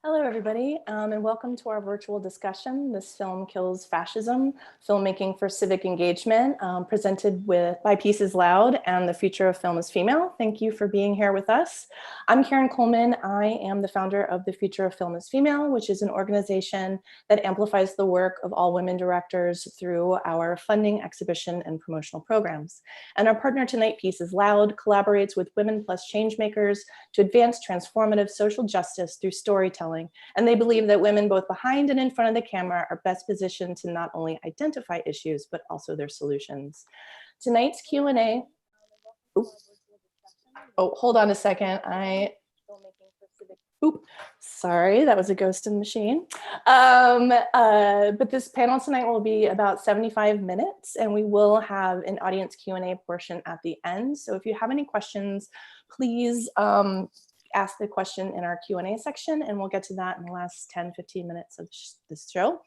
Hello, everybody, and welcome to our virtual discussion. This film kills fascism, filmmaking for civic engagement, presented by Pieces Loud and the Future of Film is Female. Thank you for being here with us. I'm Karen Coleman. I am the founder of the Future of Film is Female, which is an organization that amplifies the work of all women directors through our funding, exhibition, and promotional programs. And our partner tonight, Pieces Loud, collaborates with Women Plus Changemakers to advance transformative social justice through storytelling. And they believe that women both behind and in front of the camera are best positioned to not only identify issues, but also their solutions. Tonight's Q&A. Oh, hold on a second. Sorry, that was a ghost in the machine. But this panel tonight will be about 75 minutes, and we will have an audience Q&A portion at the end. So if you have any questions, please ask the question in our Q&A section, and we'll get to that in the last 10-15 minutes of this show.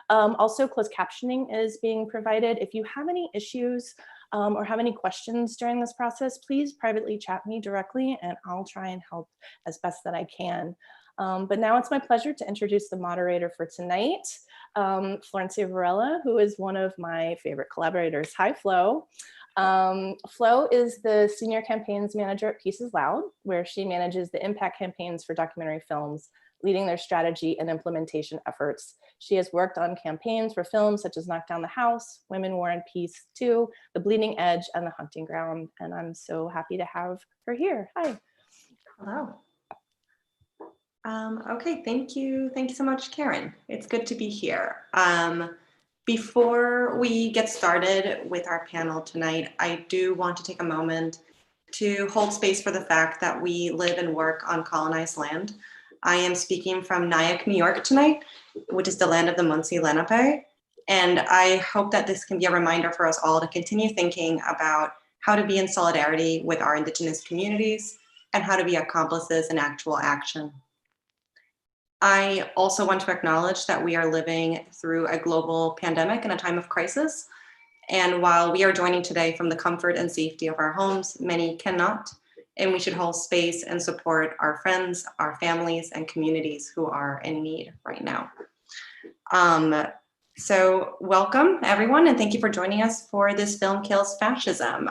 Also, closed captioning is being provided. If you have any issues or have any questions during this process, please privately chat me directly, and I'll try and help as best that I can. But now it's my pleasure to introduce the moderator for tonight, Florencia Varela, who is one of my favorite collaborators. Hi, Flo. Flo is the Senior Campaigns Manager at Pieces Loud, where she manages the impact campaigns for documentary films, leading their strategy and implementation efforts. She has worked on campaigns for films such as Knock Down the House, Women, War, and Peace 2, The Bleeding Edge, and The Hunting Ground. And I'm so happy to have her here. Hi. Hello. Okay, thank you. Thank you so much, Karen. It's good to be here. Before we get started with our panel tonight, I do want to take a moment to hold space for the fact that we live and work on colonized land. I am speaking from Nyack, New York tonight, which is the land of the Munsee Lenape. And I hope that this can be a reminder for us all to continue thinking about how to be in solidarity with our Indigenous communities and how to be accomplices in actual action. I also want to acknowledge that we are living through a global pandemic in a time of crisis. And while we are joining today from the comfort and safety of our homes, many cannot. And we should hold space and support our friends, our families, and communities who are in need right now. So welcome, everyone, and thank you for joining us for this Film Kills Fascism.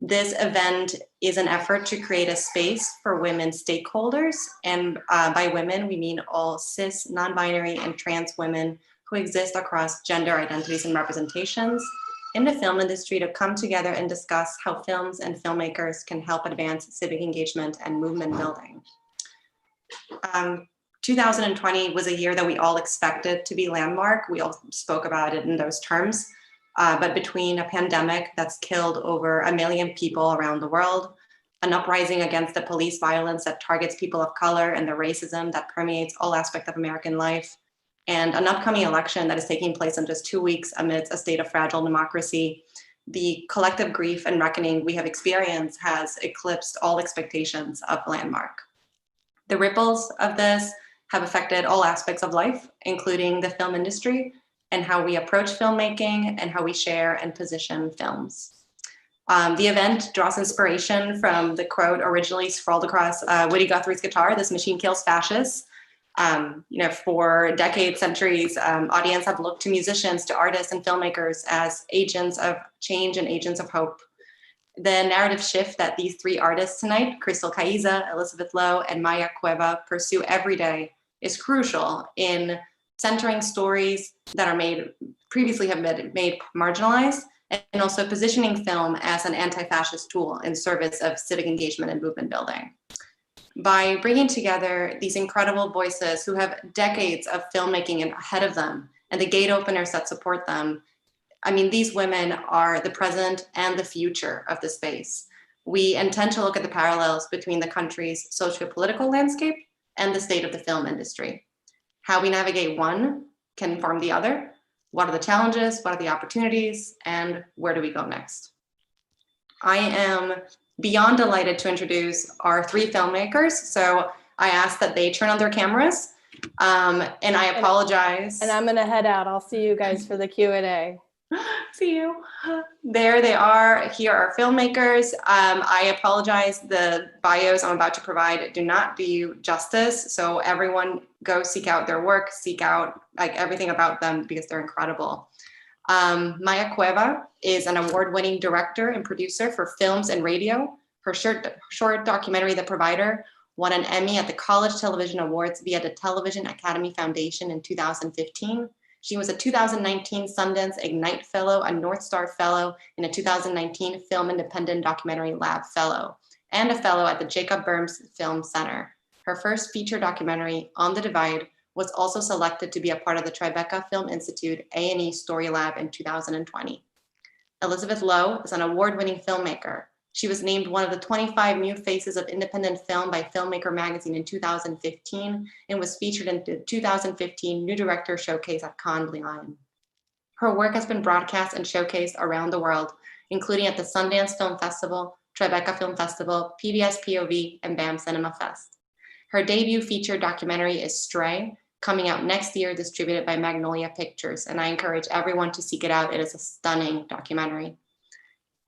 This event is an effort to create a space for women stakeholders, and by women, we mean all cis, non-binary, and trans women who exist across gender identities and representations in the film industry to come together and discuss how films and filmmakers can help advance civic engagement and movement building. 2020 was a year that we all expected to be landmark. We all spoke about it in those terms. But between a pandemic that's killed over 1 million people around the world, an uprising against the police violence that targets people of color and the racism that permeates all aspects of American life, and an upcoming election that is taking place in just 2 weeks amidst a state of fragile democracy, the collective grief and reckoning we have experienced has eclipsed all expectations of landmark. The ripples of this have affected all aspects of life, including the film industry, and how we approach filmmaking and how we share and position films. The event draws inspiration from the quote originally scrawled across Woody Guthrie's guitar, "This machine kills fascists." For decades, centuries, audience have looked to musicians, to artists and filmmakers as agents of change and agents of hope. The narrative shift that these three artists tonight, Crystal Caiza, Elizabeth Lowe, and Maya Cueva, pursue every day is crucial in centering stories that are previously have been made marginalized, and also positioning film as an anti-fascist tool in service of civic engagement and movement building. By bringing together these incredible voices who have decades of filmmaking ahead of them and the gate openers that support them, I mean, these women are the present and the future of the space. We intend to look at the parallels between the country's socio-political landscape and the state of the film industry. How we navigate one can inform the other. What are the challenges? What are the opportunities? And where do we go next? I am beyond delighted to introduce our three filmmakers. So I ask that they turn on their cameras. And I apologize. And I'm gonna head out. I'll see you guys for the Q&A. See you. There they are. Here are filmmakers. I apologize. The bios I'm about to provide do not do you justice. So everyone go seek out their work, seek out like everything about them because they're incredible. Maya Cueva is an award-winning director and producer for films and radio. Her short documentary, The Provider, won an Emmy at the College Television Awards via the Television Academy Foundation in 2015. She was a 2019 Sundance Ignite Fellow, a North Star Fellow, and a 2019 Film Independent Documentary Lab Fellow, and a Fellow at the Jacob Burns Film Center. Her first feature documentary, On the Divide, was also selected to be a part of the Tribeca Film Institute A&E Story Lab in 2020. Elizabeth Lowe is an award-winning filmmaker. She was named one of the 25 new faces of independent film by Filmmaker magazine in 2015 and was featured in the 2015 New Director Showcase at Cannes Lion. Her work has been broadcast and showcased around the world, including at the Sundance Film Festival, Tribeca Film Festival, PBS POV, and BAM Cinema Fest. Her debut feature documentary is Stray, coming out next year, distributed by Magnolia Pictures, and I encourage everyone to seek it out. It is a stunning documentary.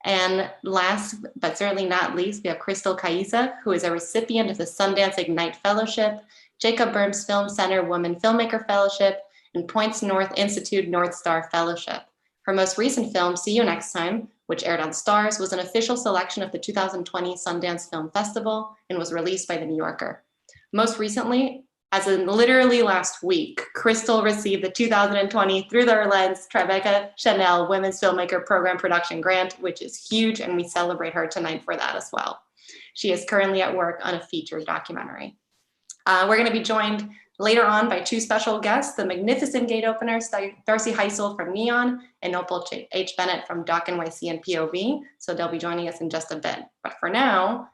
And last, but certainly not least, we have Crystal Caiza, who is a recipient of the Sundance Ignite Fellowship, Jacob Burns Film Center Women Filmmaker Fellowship, and Points North Institute North Star Fellowship. Her most recent film, See You Next Time, which aired on Stars, was an official selection of the 2020 Sundance Film Festival and was released by The New Yorker. Most recently, as in literally last week, Crystal received the 2020 Through Their Lens Tribeca Chanel Women's Filmmaker Program Production Grant, which is huge, and we celebrate her tonight for that as well. She is currently at work on a feature documentary. We're going to be joined later on by two special guests, the magnificent gate openers, Darcy Heisel from Neon and Nopal H. Bennett from Doc NYC and POV. So they'll be joining us in just a bit. But for now,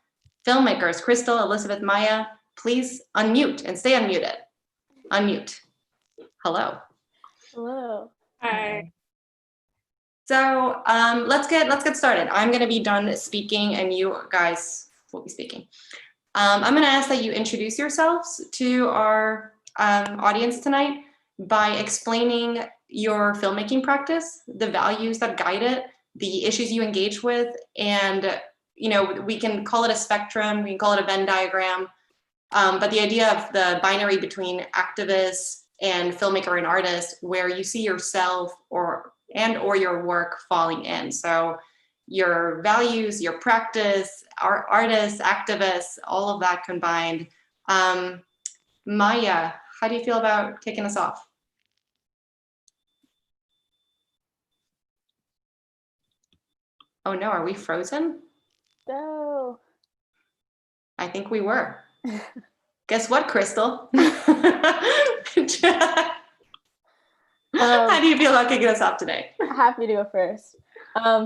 filmmakers, Crystal, Elizabeth, Maya, please unmute and stay unmuted. Unmute. Hello. Hello. Hi. So let's get started. I'm going to be done speaking, and you guys will be speaking. I'm going to ask that you introduce yourselves to our audience tonight by explaining your filmmaking practice, the values that guide it, the issues you engage with, and we can call it a spectrum, we can call it a Venn diagram. But the idea of the binary between activist and filmmaker and artist, where you see yourself or your work falling in. So your values, your practice, artists, activists, all of that combined. Maya, how do you feel about kicking us off? Oh no, are we frozen? No. I think we were. Guess what, Crystal? How do you feel about kicking us off today? Happy to go first.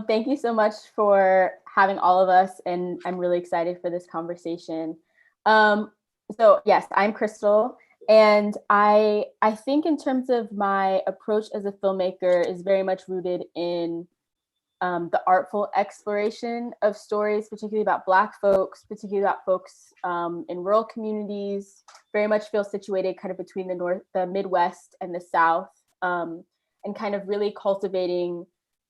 Thank you so much for having all of us, and I'm really excited for this conversation. So yes, I'm Crystal, and I think in terms of my approach as a filmmaker is very much rooted in the artful exploration of stories, particularly about Black folks, particularly about folks in rural communities, very much feel situated kind of between the Midwest and the South, and kind of really cultivating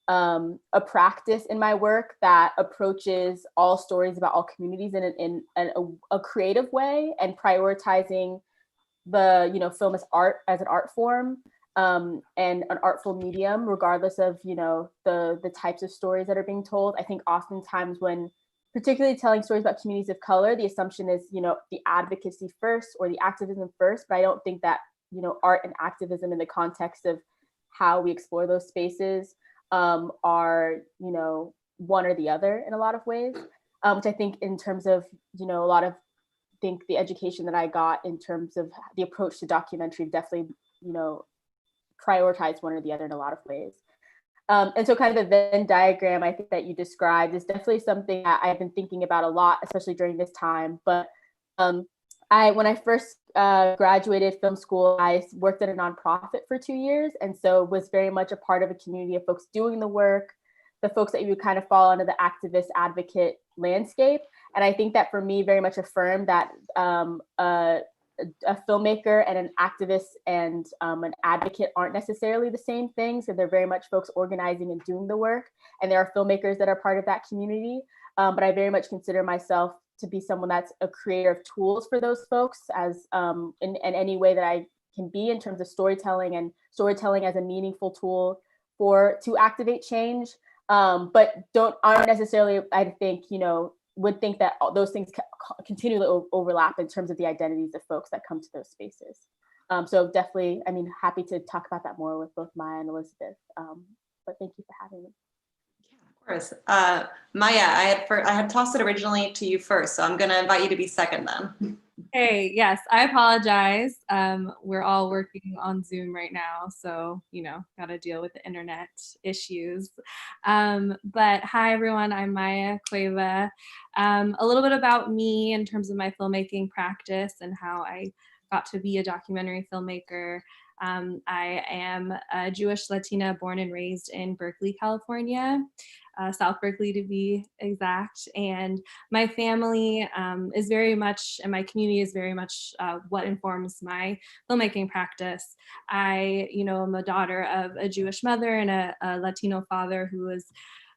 a practice in my work that approaches all stories about all communities in a creative way, and prioritizing the film as art, as an art form, and an artful medium, regardless of the types of stories that are being told. I think oftentimes when particularly telling stories about communities of color, the assumption is the advocacy first or the activism first, but I don't think that art and activism in the context of how we explore those spaces are one or the other in a lot of ways, which I think in terms of the education that I got in terms of the approach to documentary definitely prioritize one or the other in a lot of ways. And so kind of the Venn diagram I think that you described is definitely something that I've been thinking about a lot, especially during this time. But when I first graduated film school, I worked at a nonprofit for 2 years, and so was very much a part of a community of folks doing the work, the folks that you would kind of fall under the activist advocate landscape. And I think that for me very much affirmed that a filmmaker and an activist and an advocate aren't necessarily the same thing. So they're very much folks organizing and doing the work. And there are filmmakers that are part of that community. But I very much consider myself to be someone that's a creator of tools for those folks as in any way that I can be in terms of storytelling, and storytelling as a meaningful tool to activate change. But aren't necessarily, I think, would think that those things continually overlap in terms of the identities of folks that come to those spaces. So definitely, I mean, happy to talk about that more with both Maya and Elizabeth. But thank you for having me. Of course. Maya, I had tossed it originally to you first, so I'm going to invite you to be second then. Hey, yes, I apologize. We're all working on Zoom right now, so, got to deal with the internet issues. But hi, everyone. I'm Maya Cueva. A little bit about me in terms of my filmmaking practice and how I got to be a documentary filmmaker. I am a Jewish Latina born and raised in Berkeley, California. South Berkeley to be exact. And my family is very much, and my community is very much what informs my filmmaking practice. I, am a daughter of a Jewish mother and a Latino father who was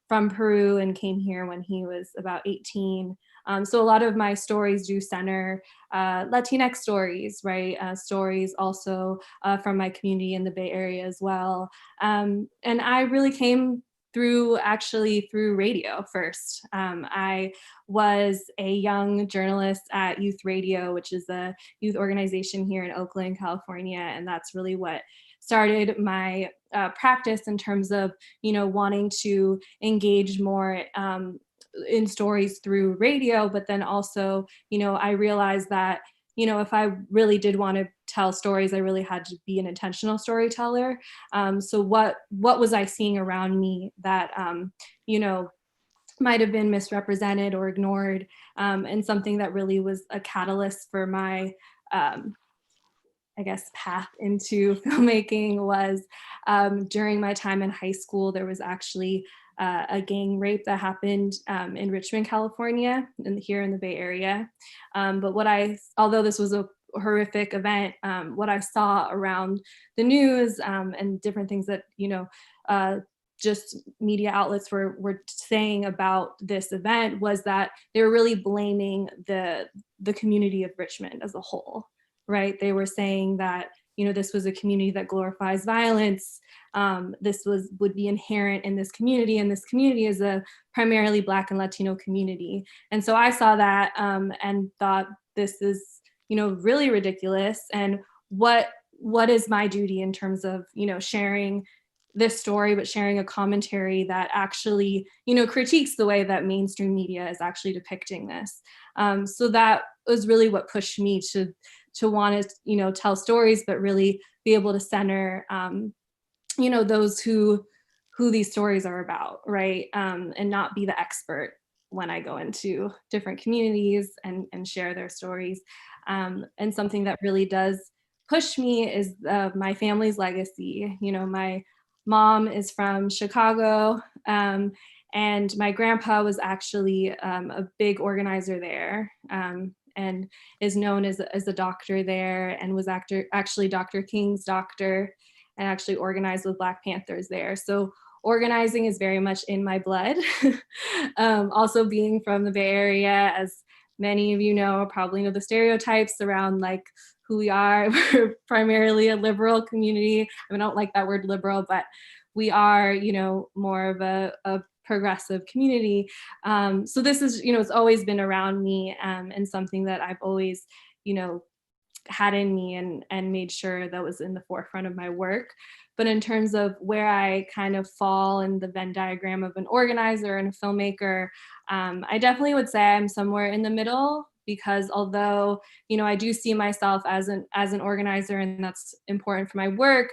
from Peru and came here when he was about 18. So a lot of my stories do center Latinx stories, right? Stories also from my community in the Bay Area as well. And I really came through radio first. I was a young journalist at Youth Radio, which is a youth organization here in Oakland, California. And that's really what started my practice in terms of, wanting to engage more in stories through radio. But then also, I realized that, if I really did want to tell stories, I really had to be an intentional storyteller. So what was I seeing around me that, might have been misrepresented or ignored, and something that really was a catalyst for my, path into filmmaking was during my time in high school, there was actually a gang rape that happened in Richmond, California, here in the Bay Area. But although this was a horrific event, what I saw around the news and different things that, just media outlets were saying about this event was that they were really blaming the community of Richmond as a whole, right? They were saying that, this was a community that glorifies violence. This would be inherent in this community, and this community is a primarily Black and Latino community. And so I saw that and thought, this is, really ridiculous. And what is my duty in terms of, sharing this story, but sharing a commentary that actually, critiques the way that mainstream media is actually depicting this. So that was really what pushed me to want to, tell stories, but really be able to center, those who these stories are about, right? And not be the expert when I go into different communities and share their stories. And something that really does push me is my family's legacy. My mom is from Chicago, and my grandpa was actually a big organizer there, and is known as a doctor there, and was actually Dr. King's doctor, and actually organized with Black Panthers there. So organizing is very much in my blood. Also being from the Bay Area, as many of you probably know the stereotypes around like who we are. We're primarily a liberal community. I don't like that word liberal, but we are, more of a progressive community. So this is, it's always been around me, and something that I've always, had in me and made sure that was in the forefront of my work. But in terms of where I kind of fall in the Venn diagram of an organizer and a filmmaker, I definitely would say I'm somewhere in the middle, because although, I do see myself as an organizer, and that's important for my work,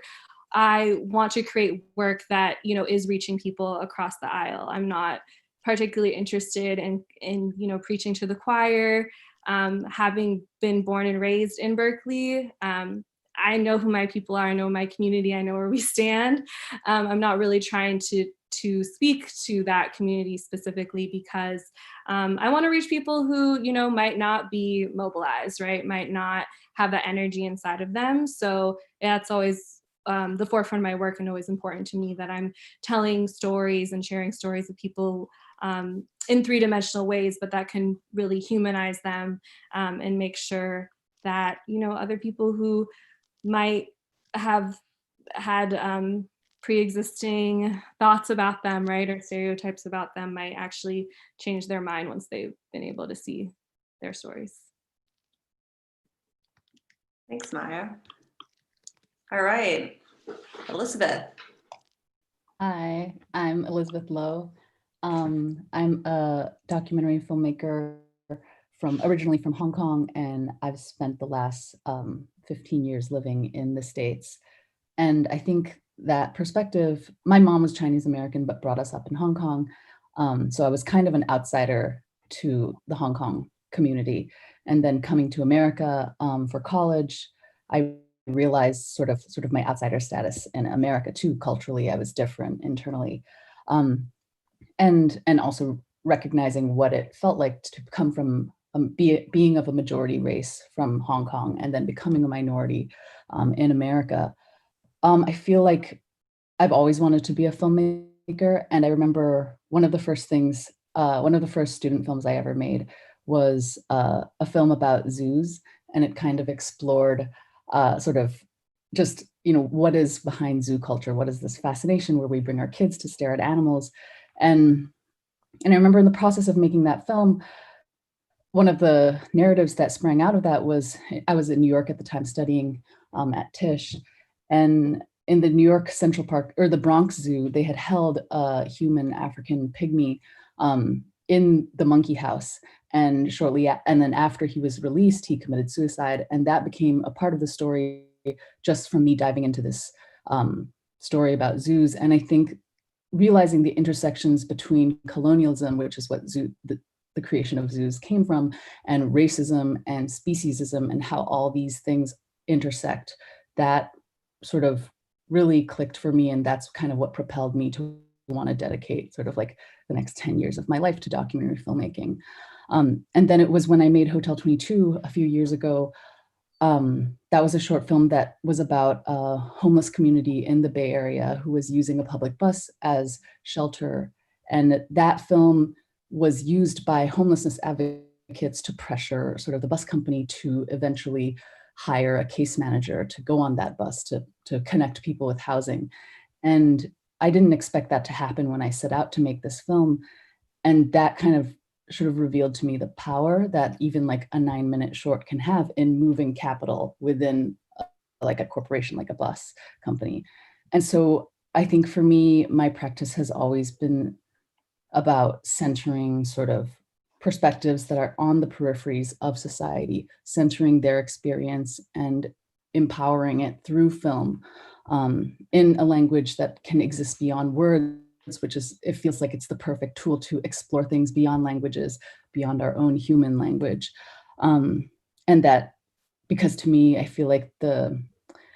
I want to create work that, is reaching people across the aisle. I'm not particularly interested in preaching to the choir. Having been born and raised in Berkeley, I know who my people are. I know my community. I know where we stand. I'm not really trying to to speak to that community specifically, because I want to reach people who, you know, might not be mobilized, right? Might not have that energy inside of them. So that's always the forefront of my work, and always important to me that I'm telling stories and sharing stories of people in three-dimensional ways, but that can really humanize them and make sure that, you know, other people who might have had pre-existing thoughts about them, right, or stereotypes about them, might actually change their mind once they've been able to see their stories. Thanks, Maya. All right, Elizabeth. Hi, I'm Elizabeth Lowe. I'm a documentary filmmaker originally from Hong Kong, and I've spent the last 15 years living in the States. And I think that perspective, my mom was Chinese American, but brought us up in Hong Kong. So I was kind of an outsider to the Hong Kong community. And then coming to America for college, I realized sort of my outsider status in America too. Culturally, I was different internally. And also recognizing what it felt like to come from being of a majority race from Hong Kong and then becoming a minority in America. I feel like I've always wanted to be a filmmaker. And I remember one of the first student films I ever made was a film about zoos. And it kind of explored sort of just, you know, what is behind zoo culture? What is this fascination where we bring our kids to stare at animals? And I remember in the process of making that film, one of the narratives that sprang out of that was, I was in New York at the time studying at Tisch, and in the New York Central Park, or the Bronx Zoo, they had held a human African pygmy in the monkey house. And and then after he was released, he committed suicide. And that became a part of the story just from me diving into this story about zoos. And I think realizing the intersections between colonialism, which is what the creation of zoos came from, and racism and speciesism, and how all these things intersect, that sort of really clicked for me. And that's kind of what propelled me to want to dedicate sort of like the next 10 years of my life to documentary filmmaking. And then it was when I made Hotel 22 a few years ago. That was a short film that was about a homeless community in the Bay Area who was using a public bus as shelter. And that film was used by homelessness advocates to pressure sort of the bus company to eventually hire a case manager to go on that bus to connect people with housing. And I didn't expect that to happen when I set out to make this film. And that kind of sort of revealed to me the power that even like a 9-minute short can have in moving capital within like a corporation, like a bus company. And so I think for me, my practice has always been about centering sort of perspectives that are on the peripheries of society, centering their experience and empowering it through film in a language that can exist beyond words, which is, it feels like it's the perfect tool to explore things beyond languages, beyond our own human language. And that, because to me, I feel like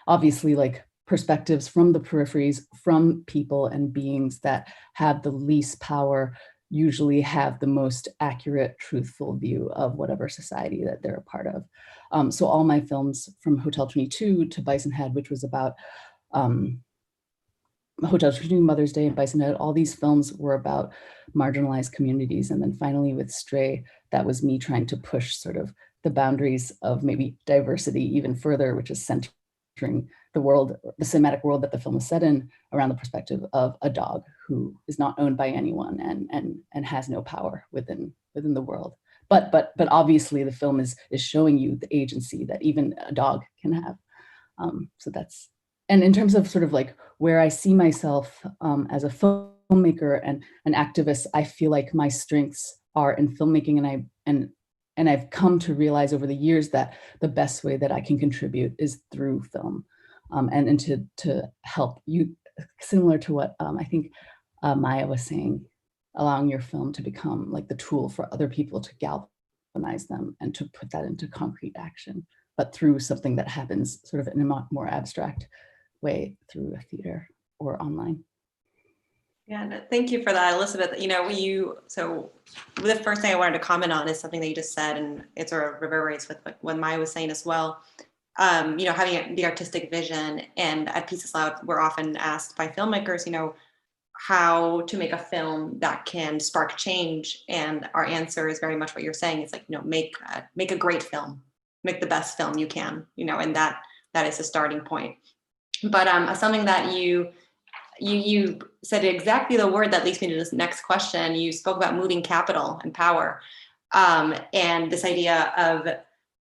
obviously like perspectives from the peripheries, from people and beings that have the least power, usually have the most accurate, truthful view of whatever society that they're a part of. So all my films, from Hotel 22 to Bison Head, which was about Hotel 22, Mother's Day, and Bison Head, all these films were about marginalized communities. And then finally with Stray, that was me trying to push sort of the boundaries of maybe diversity even further, which is centering the world, the cinematic world that the film is set in, around the perspective of a dog who is not owned by anyone and has no power within the world. But obviously the film is showing you the agency that even a dog can have. So that's, and in terms of sort of like where I see myself as a filmmaker and an activist, I feel like my strengths are in filmmaking, and I've come to realize over the years that the best way that I can contribute is through film, and to help you, similar to what I think Maya was saying, allowing your film to become like the tool for other people to galvanize them and to put that into concrete action, but through something that happens sort of in a more abstract way through a theater or online. Yeah, no, thank you for that, Elizabeth. So the first thing I wanted to comment on is something that you just said, and it sort of reverberates with what Maya was saying as well. Having the artistic vision, and at Pieces Loud, we're often asked by filmmakers, how to make a film that can spark change. And our answer is very much what you're saying. It's like, make a great film, make the best film you can, and that is the starting point. But something that you said exactly the word that leads me to this next question. You spoke about moving capital and power, and this idea of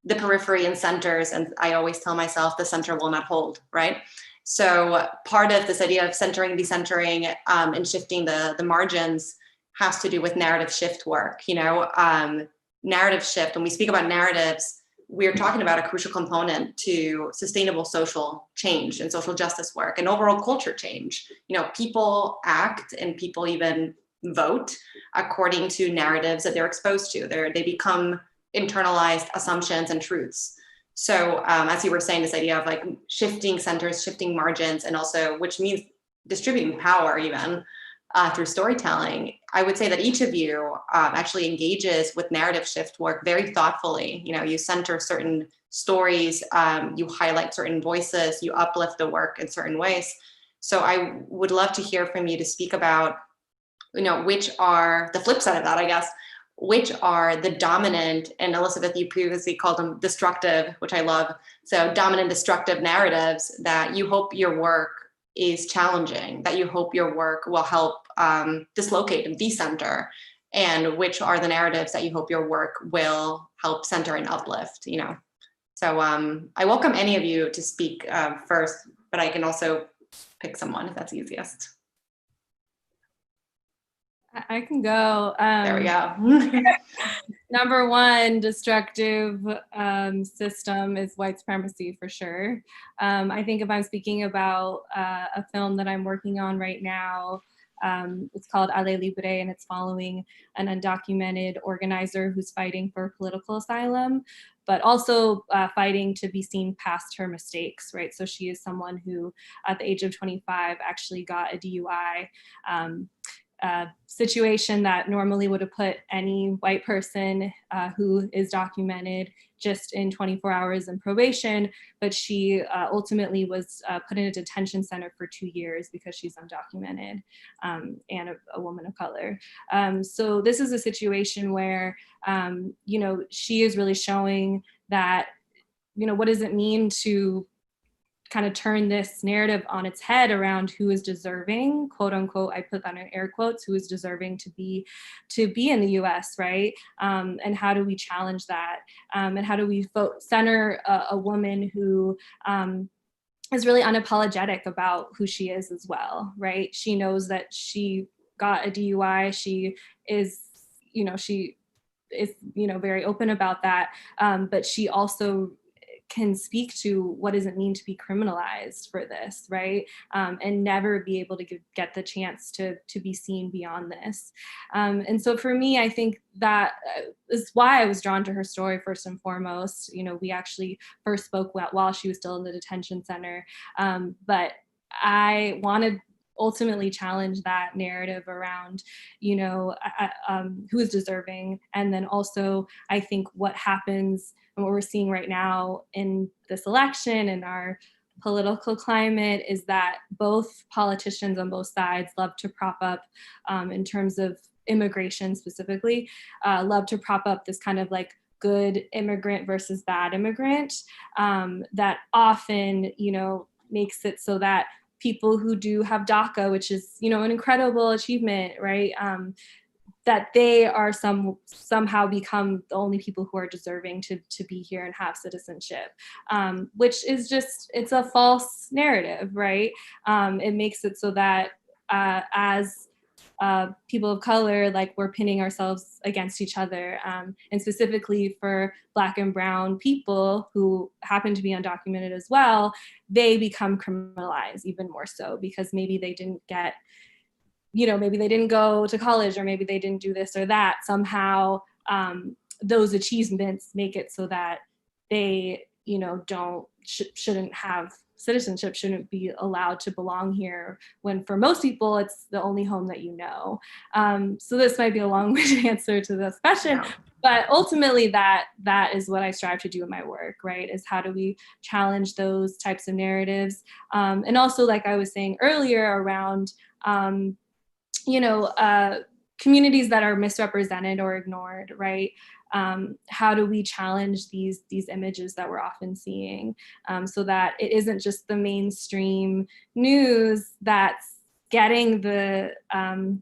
the periphery and centers. And I always tell myself the center will not hold, right? So part of this idea of centering, decentering, and shifting the margins has to do with narrative shift work. Narrative shift. When we speak about narratives, we're talking about a crucial component to sustainable social change and social justice work and overall culture change. People act and people even vote according to narratives that they're exposed to. They become internalized assumptions and truths. So as you were saying, this idea of like shifting centers, shifting margins, and also, which means distributing power even through storytelling. I would say that each of you actually engages with narrative shift work very thoughtfully. You center certain stories, you highlight certain voices, you uplift the work in certain ways. So I would love to hear from you to speak about, which are the flip side of that, I guess, which are the dominant, and Elizabeth, you previously called them destructive, which I love. So dominant destructive narratives that you hope your work is challenging, that you hope your work will help dislocate and decenter, and which are the narratives that you hope your work will help center and uplift, So I welcome any of you to speak first, but I can also pick someone if that's easiest. I can go. There we go. Number one destructive system is white supremacy, for sure. I think if I'm speaking about a film that I'm working on right now, it's called Ale Libre, and it's following an undocumented organizer who's fighting for political asylum, but also fighting to be seen past her mistakes, right? So she is someone who, at the age of 25, actually got a DUI. Situation that normally would have put any white person who is documented just in 24 hours in probation, but she ultimately was put in a detention center for 2 years because she's undocumented and a woman of color. So this is a situation where, she is really showing that, what does it mean to kind of turn this narrative on its head around who is deserving, quote unquote, I put that in air quotes, who is deserving to be in the US, right? And how do we challenge that? And how do we center a woman who is really unapologetic about who she is as well, right? She knows that she got a DUI. She is, very open about that. But she also can speak to what does it mean to be criminalized for this, right? And never be able to get the chance to be seen beyond this. And so for me, I think that is why I was drawn to her story first and foremost. We actually first spoke while she was still in the detention center, but I wanted ultimately challenge that narrative around, who is deserving. And then also, I think what happens and what we're seeing right now in this election and our political climate is that both politicians on both sides love to prop up, in terms of immigration specifically, love to prop up this kind of like good immigrant versus bad immigrant, that often, makes it so that people who do have DACA, which is, an incredible achievement, right? That they are somehow become the only people who are deserving to be here and have citizenship, which is it's a false narrative, right? It makes it so that as people of color, like we're pinning ourselves against each other, and specifically for Black and Brown people who happen to be undocumented as well, they become criminalized even more so because maybe they didn't get, maybe they didn't go to college, or maybe they didn't do this or that. Somehow those achievements make it so that they, shouldn't have citizenship shouldn't be allowed to belong here, when for most people it's the only home that you know. So this might be a long-winded answer to this question, but ultimately that is what I strive to do in my work, right? Is how do we challenge those types of narratives? And also, like I was saying earlier, around communities that are misrepresented or ignored, right? How do we challenge these images that we're often seeing, so that it isn't just the mainstream news that's getting the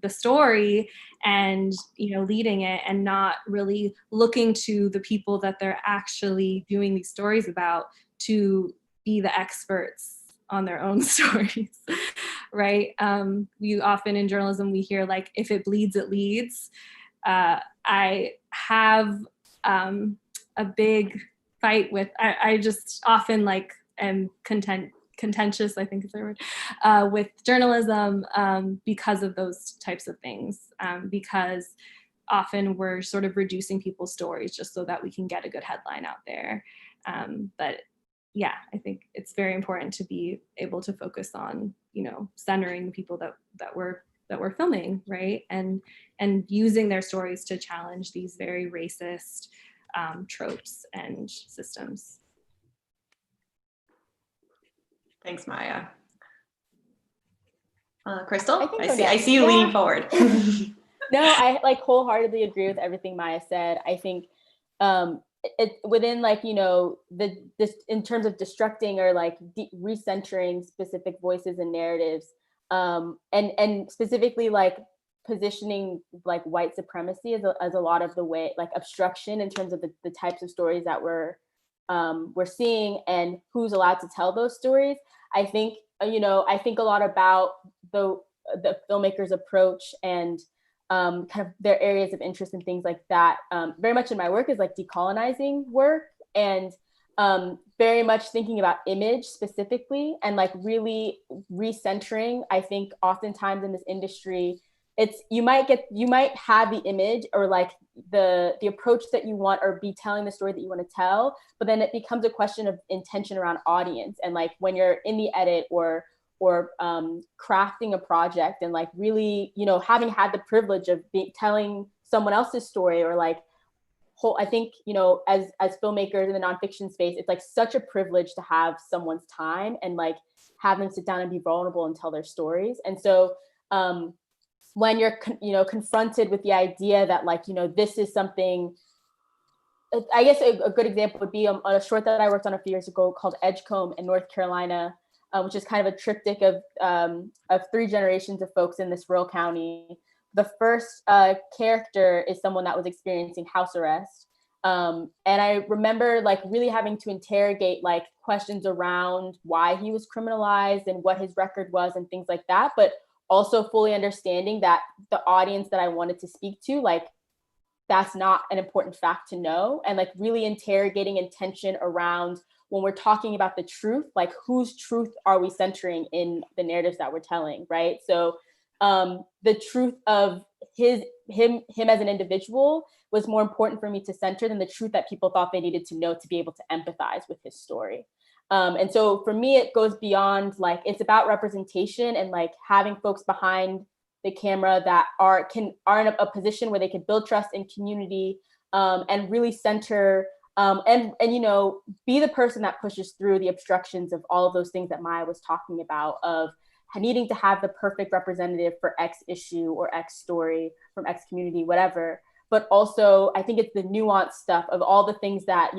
story and leading it, and not really looking to the people that they're actually doing these stories about to be the experts on their own stories, right? We often in journalism, we hear like, if it bleeds, it leads. I have a big fight with, I just often like am contentious, I think is the word, with journalism because of those types of things, because often we're sort of reducing people's stories just so that we can get a good headline out there. But yeah, I think it's very important to be able to focus on, centering the people that we're filming, right? And using their stories to challenge these very racist tropes and systems. Thanks, Maya. Crystal, I I see you leaning forward. No, I like wholeheartedly agree with everything Maya said. I think it within this in terms of destructing or like recentering specific voices and narratives, and specifically like positioning like white supremacy as a lot of the way, like obstruction in terms of the types of stories that we're seeing and who's allowed to tell those stories. I think I think a lot about the filmmakers' approach and kind of their areas of interest and things like that. Very much in my work is like decolonizing work, and very much thinking about image specifically, and like really recentering. I think oftentimes in this industry, it's you might have the image or like the approach that you want, or be telling the story that you want to tell, but then it becomes a question of intention around audience, and like when you're in the edit or crafting a project, and like really having had the privilege of telling someone else's story, or like I think as filmmakers in the nonfiction space, it's like such a privilege to have someone's time and like have them sit down and be vulnerable and tell their stories. And so when you're confronted with the idea that like this is something, I guess a good example would be a short that I worked on a few years ago called Edgecombe in North Carolina, which is kind of a triptych of 3 generations of folks in this rural county. The first character is someone that was experiencing house arrest. And I remember like really having to interrogate like questions around why he was criminalized and what his record was and things like that, but also fully understanding that the audience that I wanted to speak to, like, that's not an important fact to know, and like really interrogating intention around when we're talking about the truth, like whose truth are we centering in the narratives that we're telling, right? So the truth of him as an individual was more important for me to center than the truth that people thought they needed to know to be able to empathize with his story. And so for me, it goes beyond like, it's about representation and like having folks behind the camera that are in a position where they can build trust and community, and really center and be the person that pushes through the obstructions of all of those things that Maya was talking about, of needing to have the perfect representative for X issue or X story from X community, whatever. But also, I think it's the nuanced stuff of all the things that,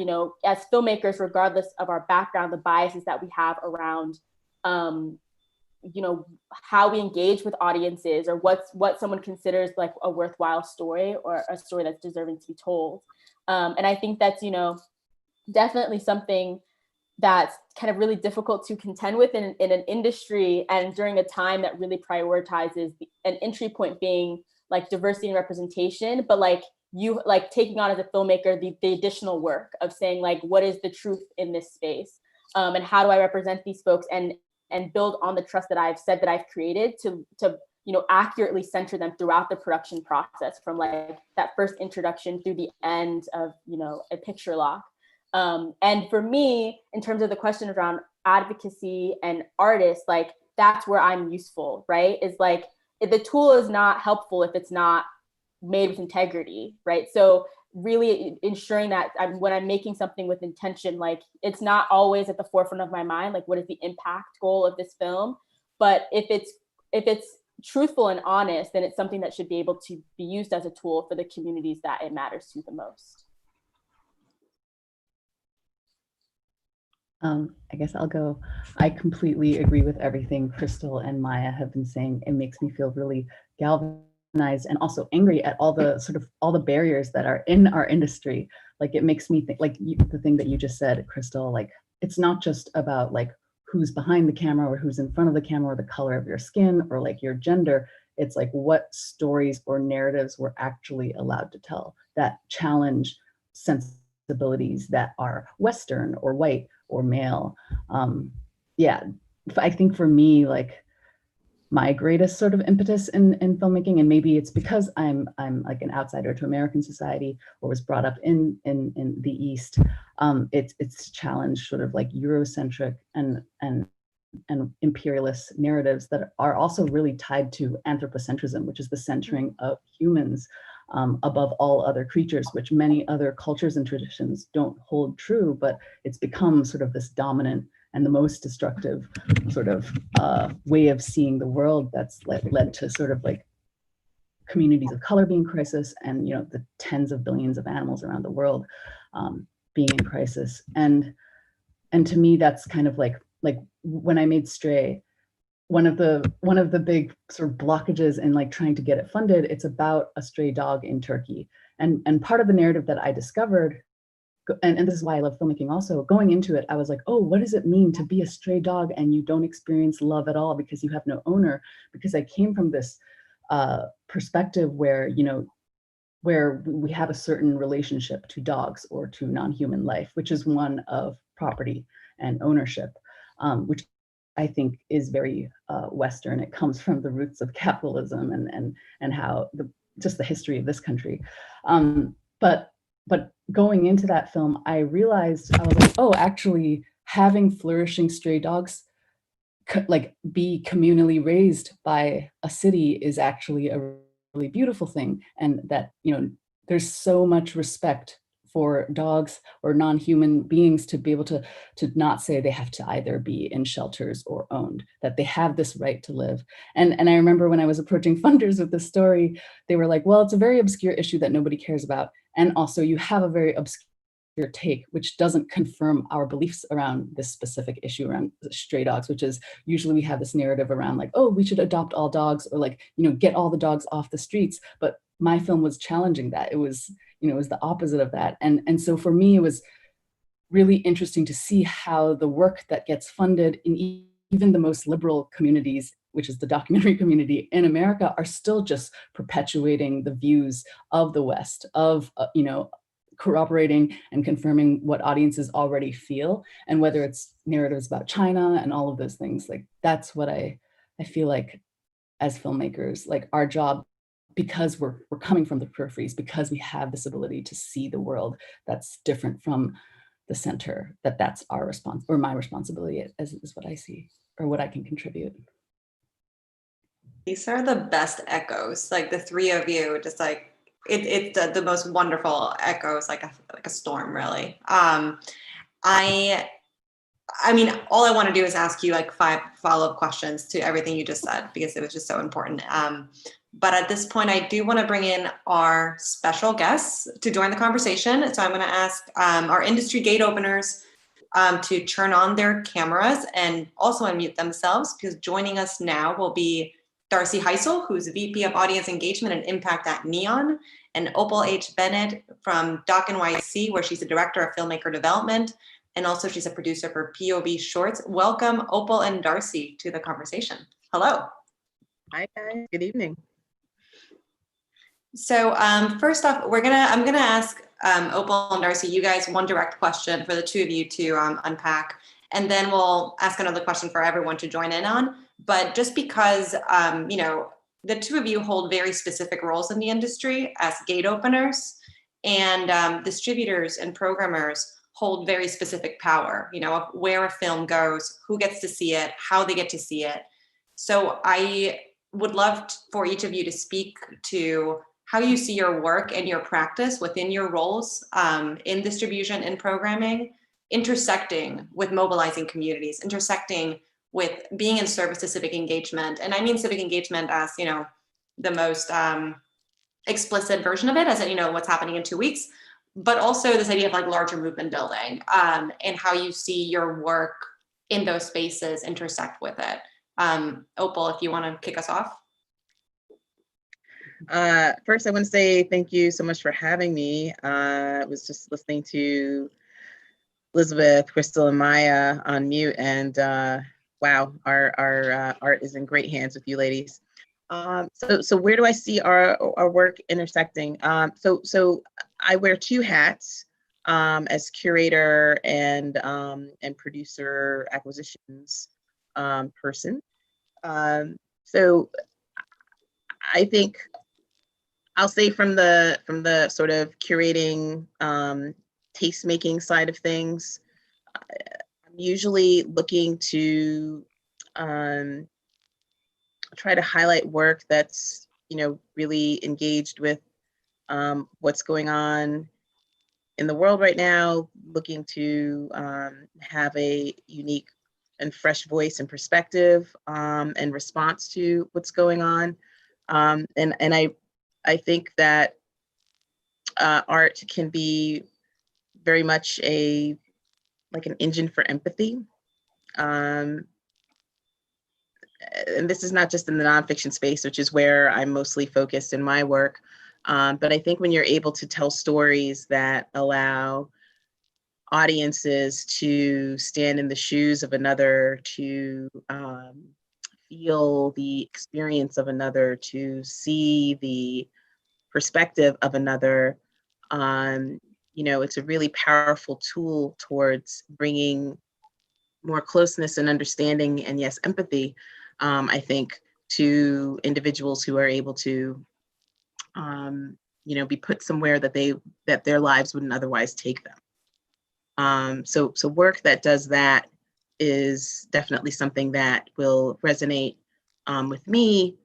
as filmmakers, regardless of our background, the biases that we have around, how we engage with audiences, or what someone considers like a worthwhile story or a story that's deserving to be told. And I think that's, definitely something that's kind of really difficult to contend with in an industry, and during a time that really prioritizes an entry point being like diversity and representation, but like you like taking on as a filmmaker the additional work of saying like, what is the truth in this space, and how do I represent these folks and build on the trust that I've said that I've created to accurately center them throughout the production process, from like that first introduction through the end of a picture lock. And for me, in terms of the question around advocacy and artists, like that's where I'm useful, right? Is like, if the tool is not helpful if it's not made with integrity, right? So really ensuring that when I'm making something with intention, like it's not always at the forefront of my mind, like what is the impact goal of this film? But if it's truthful and honest, then it's something that should be able to be used as a tool for the communities that it matters to the most. I guess I'll go. I completely agree with everything Crystal and Maya have been saying. It makes me feel really galvanized and also angry at all the barriers that are in our industry. Like it makes me think, like the thing that you just said, Crystal, like it's not just about like who's behind the camera or who's in front of the camera or the color of your skin or like your gender. It's like what stories or narratives we're actually allowed to tell that challenge sensibilities that are Western or white or male. Yeah, I think for me, like my greatest sort of impetus in filmmaking, and maybe it's because I'm like an outsider to American society or was brought up in the East. It's to challenge sort of like Eurocentric and imperialist narratives that are also really tied to anthropocentrism, which is the centering of humans above all other creatures, which many other cultures and traditions don't hold true, but it's become sort of this dominant and the most destructive sort of way of seeing the world that's led to sort of like communities of color being in crisis and, you know, the tens of billions of animals around the world being in crisis. And to me, that's kind of like when I made Stray, one of the big sort of blockages in like trying to get it funded, it's about a stray dog in Turkey. And part of the narrative that I discovered, and this is why I love filmmaking also, going into it, I was like, oh, what does it mean to be a stray dog and you don't experience love at all because you have no owner? Because I came from this perspective where, you know, where we have a certain relationship to dogs or to non-human life, which is one of property and ownership, which I think is very Western. It comes from the roots of capitalism and how just the history of this country. But going into that film, I realized, I was like, oh, actually having flourishing stray dogs like be communally raised by a city is actually a really beautiful thing. And that, you know, there's so much respect for dogs or non-human beings to be able to not say they have to either be in shelters or owned, that they have this right to live. And I remember when I was approaching funders with this story, they were like, well, it's a very obscure issue that nobody cares about. And also you have a very obscure take, which doesn't confirm our beliefs around this specific issue around stray dogs, which is usually we have this narrative around like, oh, we should adopt all dogs or like, you know, get all the dogs off the streets. But my film was challenging that. It was, you know, it was the opposite of that. And so for me, it was really interesting to see how the work that gets funded in even the most liberal communities, which is the documentary community in America, are still just perpetuating the views of the West, of, you know, corroborating and confirming what audiences already feel. And whether it's narratives about China and all of those things, like that's what I feel like as filmmakers, like our job, because we're coming from the peripheries, because we have this ability to see the world that's different from the center, that's our response, or my responsibility is what I see, or what I can contribute. These are the best echoes, like the three of you, just like it's the most wonderful echoes, like a storm, really. I mean, all I want to do is ask you like 5 follow-up questions to everything you just said, because it was just so important. But at this point, I do want to bring in our special guests to join the conversation. So I'm going to ask our industry gate openers to turn on their cameras and also unmute themselves, because joining us now will be Darcy Heisel, who's VP of Audience Engagement and Impact at Neon, and Opal H. Bennett from Doc NYC, where she's the Director of Filmmaker Development, and also she's a producer for POV Shorts. Welcome, Opal and Darcy, to the conversation. Hello. Hi, guys. Good evening. So first off, I'm gonna ask Opal and Darcy, you guys, one direct question for the two of you to unpack, and then we'll ask another question for everyone to join in on. But just because you know, the two of you hold very specific roles in the industry as gate openers, and distributors and programmers hold very specific power, you know, of where a film goes, who gets to see it, how they get to see it. So I would love for each of you to speak to how you see your work and your practice within your roles in distribution and programming, intersecting with mobilizing communities, intersecting with being in service to civic engagement. And I mean civic engagement as, you know, the most explicit version of it, as in, you know, what's happening in 2 weeks, but also this idea of like larger movement building and how you see your work in those spaces intersect with it. Opal, if you want to kick us off. First, I want to say thank you so much for having me. I was just listening to Elizabeth, Crystal, and Maya on mute, and wow, our art is in great hands with you ladies. So where do I see our work intersecting? So I wear two hats as curator and producer acquisitions person. So I think I'll say from the sort of curating, taste-making side of things, I'm usually looking to try to highlight work that's, you know, really engaged with what's going on in the world right now, looking to have a unique and fresh voice and perspective and response to what's going on. And I think that art can be very much like an engine for empathy. And this is not just in the nonfiction space, which is where I'm mostly focused in my work. But I think when you're able to tell stories that allow audiences to stand in the shoes of another, to feel the experience of another, to see the perspective of another, you know, it's a really powerful tool towards bringing more closeness and understanding and, yes, empathy, I think, to individuals who are able to, you know, be put somewhere that their lives wouldn't otherwise take them. So work that does that is definitely something that will resonate with me,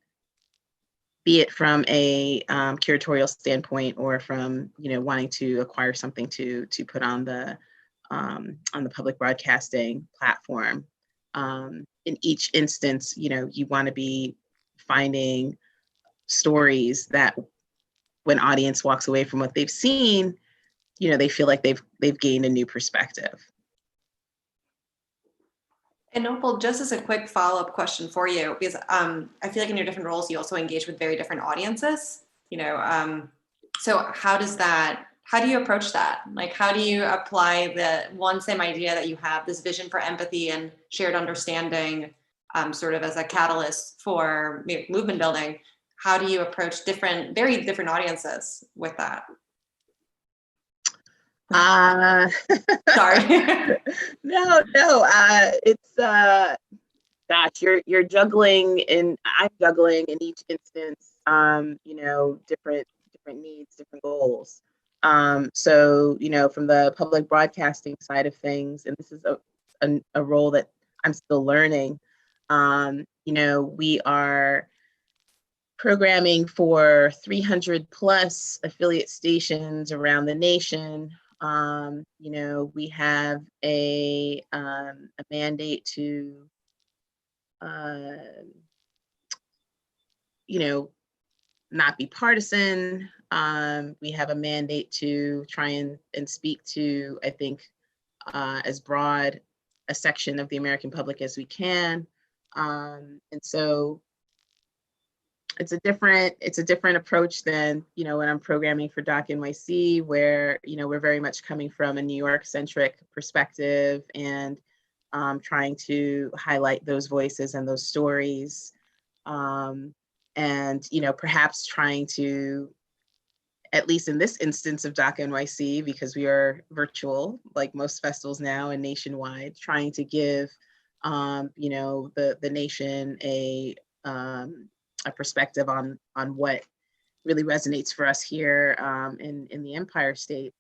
be it from a curatorial standpoint or from, you know, wanting to acquire something to put on the public broadcasting platform. In each instance, you know, you want to be finding stories that when audience walks away from what they've seen, you know, they feel like they've gained a new perspective. And Opal, just as a quick follow-up question for you, because I feel like in your different roles, you also engage with very different audiences, you know, so how do you approach that? Like, how do you apply the one same idea that you have, this vision for empathy and shared understanding, sort of as a catalyst for movement building? How do you approach very different audiences with that? Sorry. No, it's gosh, you're juggling, and I'm juggling in each instance, you know, different needs, different goals. So, you know, from the public broadcasting side of things, and this is a role that I'm still learning, you know, we are programming for 300 plus affiliate stations around the nation. You know, we have a mandate to, you know, not be partisan. We have a mandate to try and speak to, I think, as broad a section of the American public as we can. And so it's a different approach than, you know, when I'm programming for Doc NYC, where, you know, we're very much coming from a New York centric perspective and trying to highlight those voices and those stories. And, you know, perhaps trying to, at least in this instance of Doc NYC, because we are virtual, like most festivals now and nationwide, trying to give, you know, the nation a perspective on what really resonates for us here in the Empire State.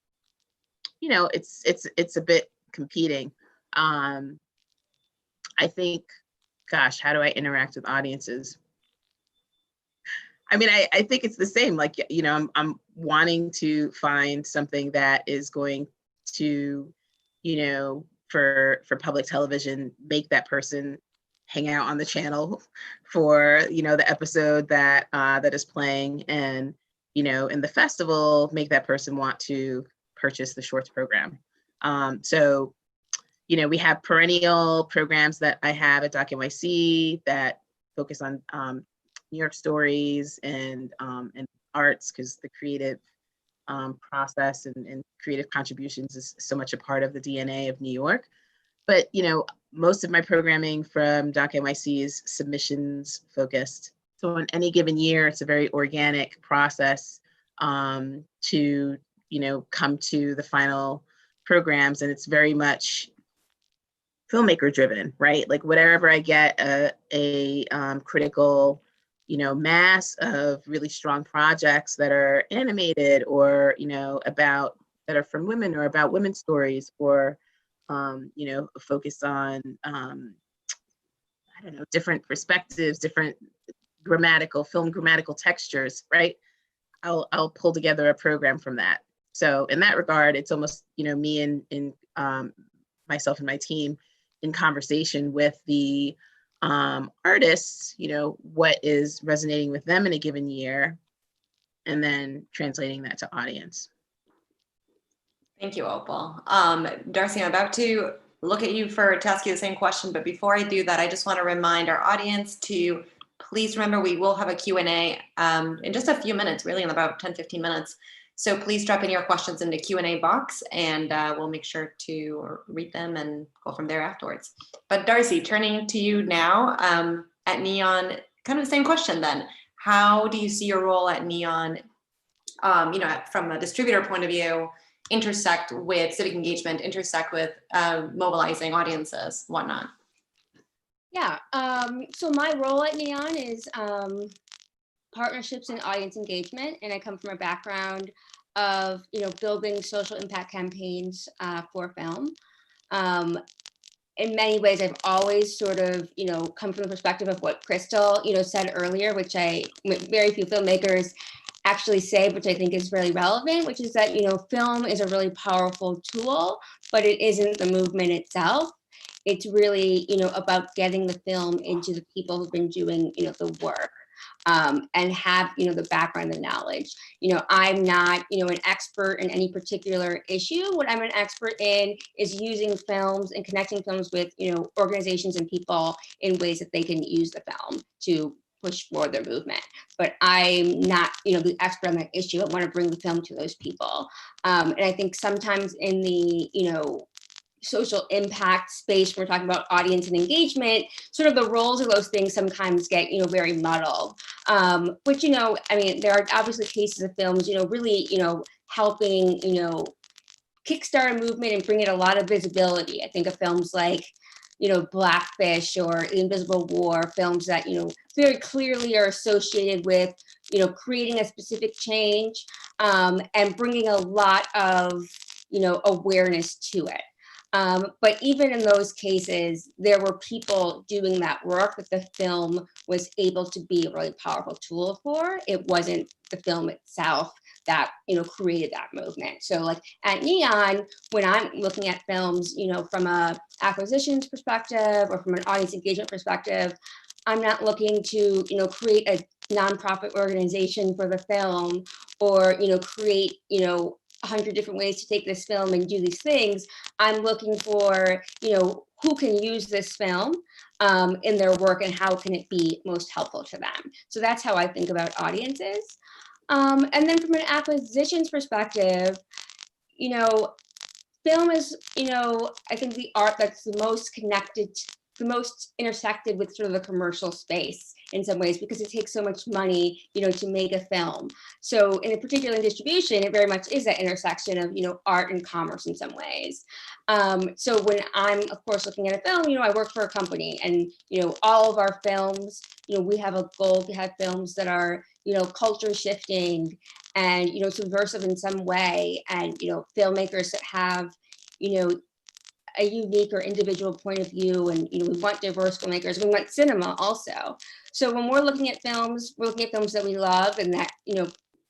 you know, it's a bit competing. I think, gosh, how do I interact with audiences? I mean, I think it's the same. Like, you know, I'm wanting to find something that is going to, you know, for public television, make that person hang out on the channel for, you know, the episode that that is playing, and, you know, in the festival, make that person want to purchase the shorts program. So, you know, we have perennial programs that I have at Doc NYC that focus on New York stories and arts, because the creative process and creative contributions is so much a part of the DNA of New York. But, you know, most of my programming from Doc NYC is submissions focused. So in any given year, it's a very organic process to, you know, come to the final programs, and it's very much filmmaker driven, right? Like, whatever I get a critical, you know, mass of really strong projects that are animated, or, you know, about, that are from women, or about women's stories, or, you know, focused on, I don't know, different perspectives, different film grammatical textures, right? I'll pull together a program from that. So in that regard, it's almost, you know, me and myself and my team in conversation with the artists, you know, what is resonating with them in a given year, and then translating that to audience. Thank you, Opal. Darcy, I'm about to look at you to ask you the same question, but before I do that, I just want to remind our audience to please remember we will have a Q&A in just a few minutes, really in about 10-15 minutes. So please drop in your questions in the Q&A box, and we'll make sure to read them and go from there afterwards. But Darcy, turning to you now, at Neon, kind of the same question then. How do you see your role at Neon, you know, from a distributor point of view, intersect with civic engagement, intersect with mobilizing audiences, whatnot? Yeah, so my role at Neon is partnerships and audience engagement, and I come from a background of, you know, building social impact campaigns for film. In many ways, I've always sort of, you know, come from the perspective of what Crystal, you know, said earlier, which very few filmmakers actually say, which I think is really relevant, which is that, you know, film is a really powerful tool, but it isn't the movement itself. It's really, you know, about getting the film into the people who've been doing, you know, the work, and have, you know, the background and knowledge. You know, I'm not, you know, an expert in any particular issue. What I'm an expert in is using films and connecting films with, you know, organizations and people in ways that they can use the film to push forward their movement. But I'm not, you know, the expert on that issue. I want to bring the film to those people. And I think sometimes in the, you know, social impact space, when we're talking about audience and engagement, sort of the roles of those things sometimes get, you know, very muddled. Which, you know, I mean, there are obviously cases of films, you know, really, you know, helping, you know, kickstart a movement and bring it a lot of visibility. I think of films like, you know, Blackfish or Invisible War, films that, you know, very clearly are associated with, you know, creating a specific change, and bringing a lot of, you know, awareness to it. But even in those cases, there were people doing that work that the film was able to be a really powerful tool for. It wasn't the film itself that, you know, created that movement. So like at Neon, when I'm looking at films, you know, from a acquisitions perspective or from an audience engagement perspective, I'm not looking to, you know, create a nonprofit organization for the film, or, you know, create, you know, 100 different ways to take this film and do these things. I'm looking for, you know, who can use this film in their work and how can it be most helpful to them. So that's how I think about audiences. And then from an acquisitions perspective, you know, film is, you know, I think the art that's the most connected the most intersected with sort of the commercial space in some ways, because it takes so much money, you know, to make a film. So in particular in distribution, it very much is that intersection of, you know, art and commerce in some ways. So when I'm, of course, looking at a film, you know, I work for a company, and, you know, all of our films, you know, we have a goal to have films that are, you know, culture shifting and, you know, subversive in some way, and, you know, filmmakers that have, you know, a unique or individual point of view. And, you know, we want diverse filmmakers, we want cinema also. So when we're looking at films, we're looking at films that we love and that, you know,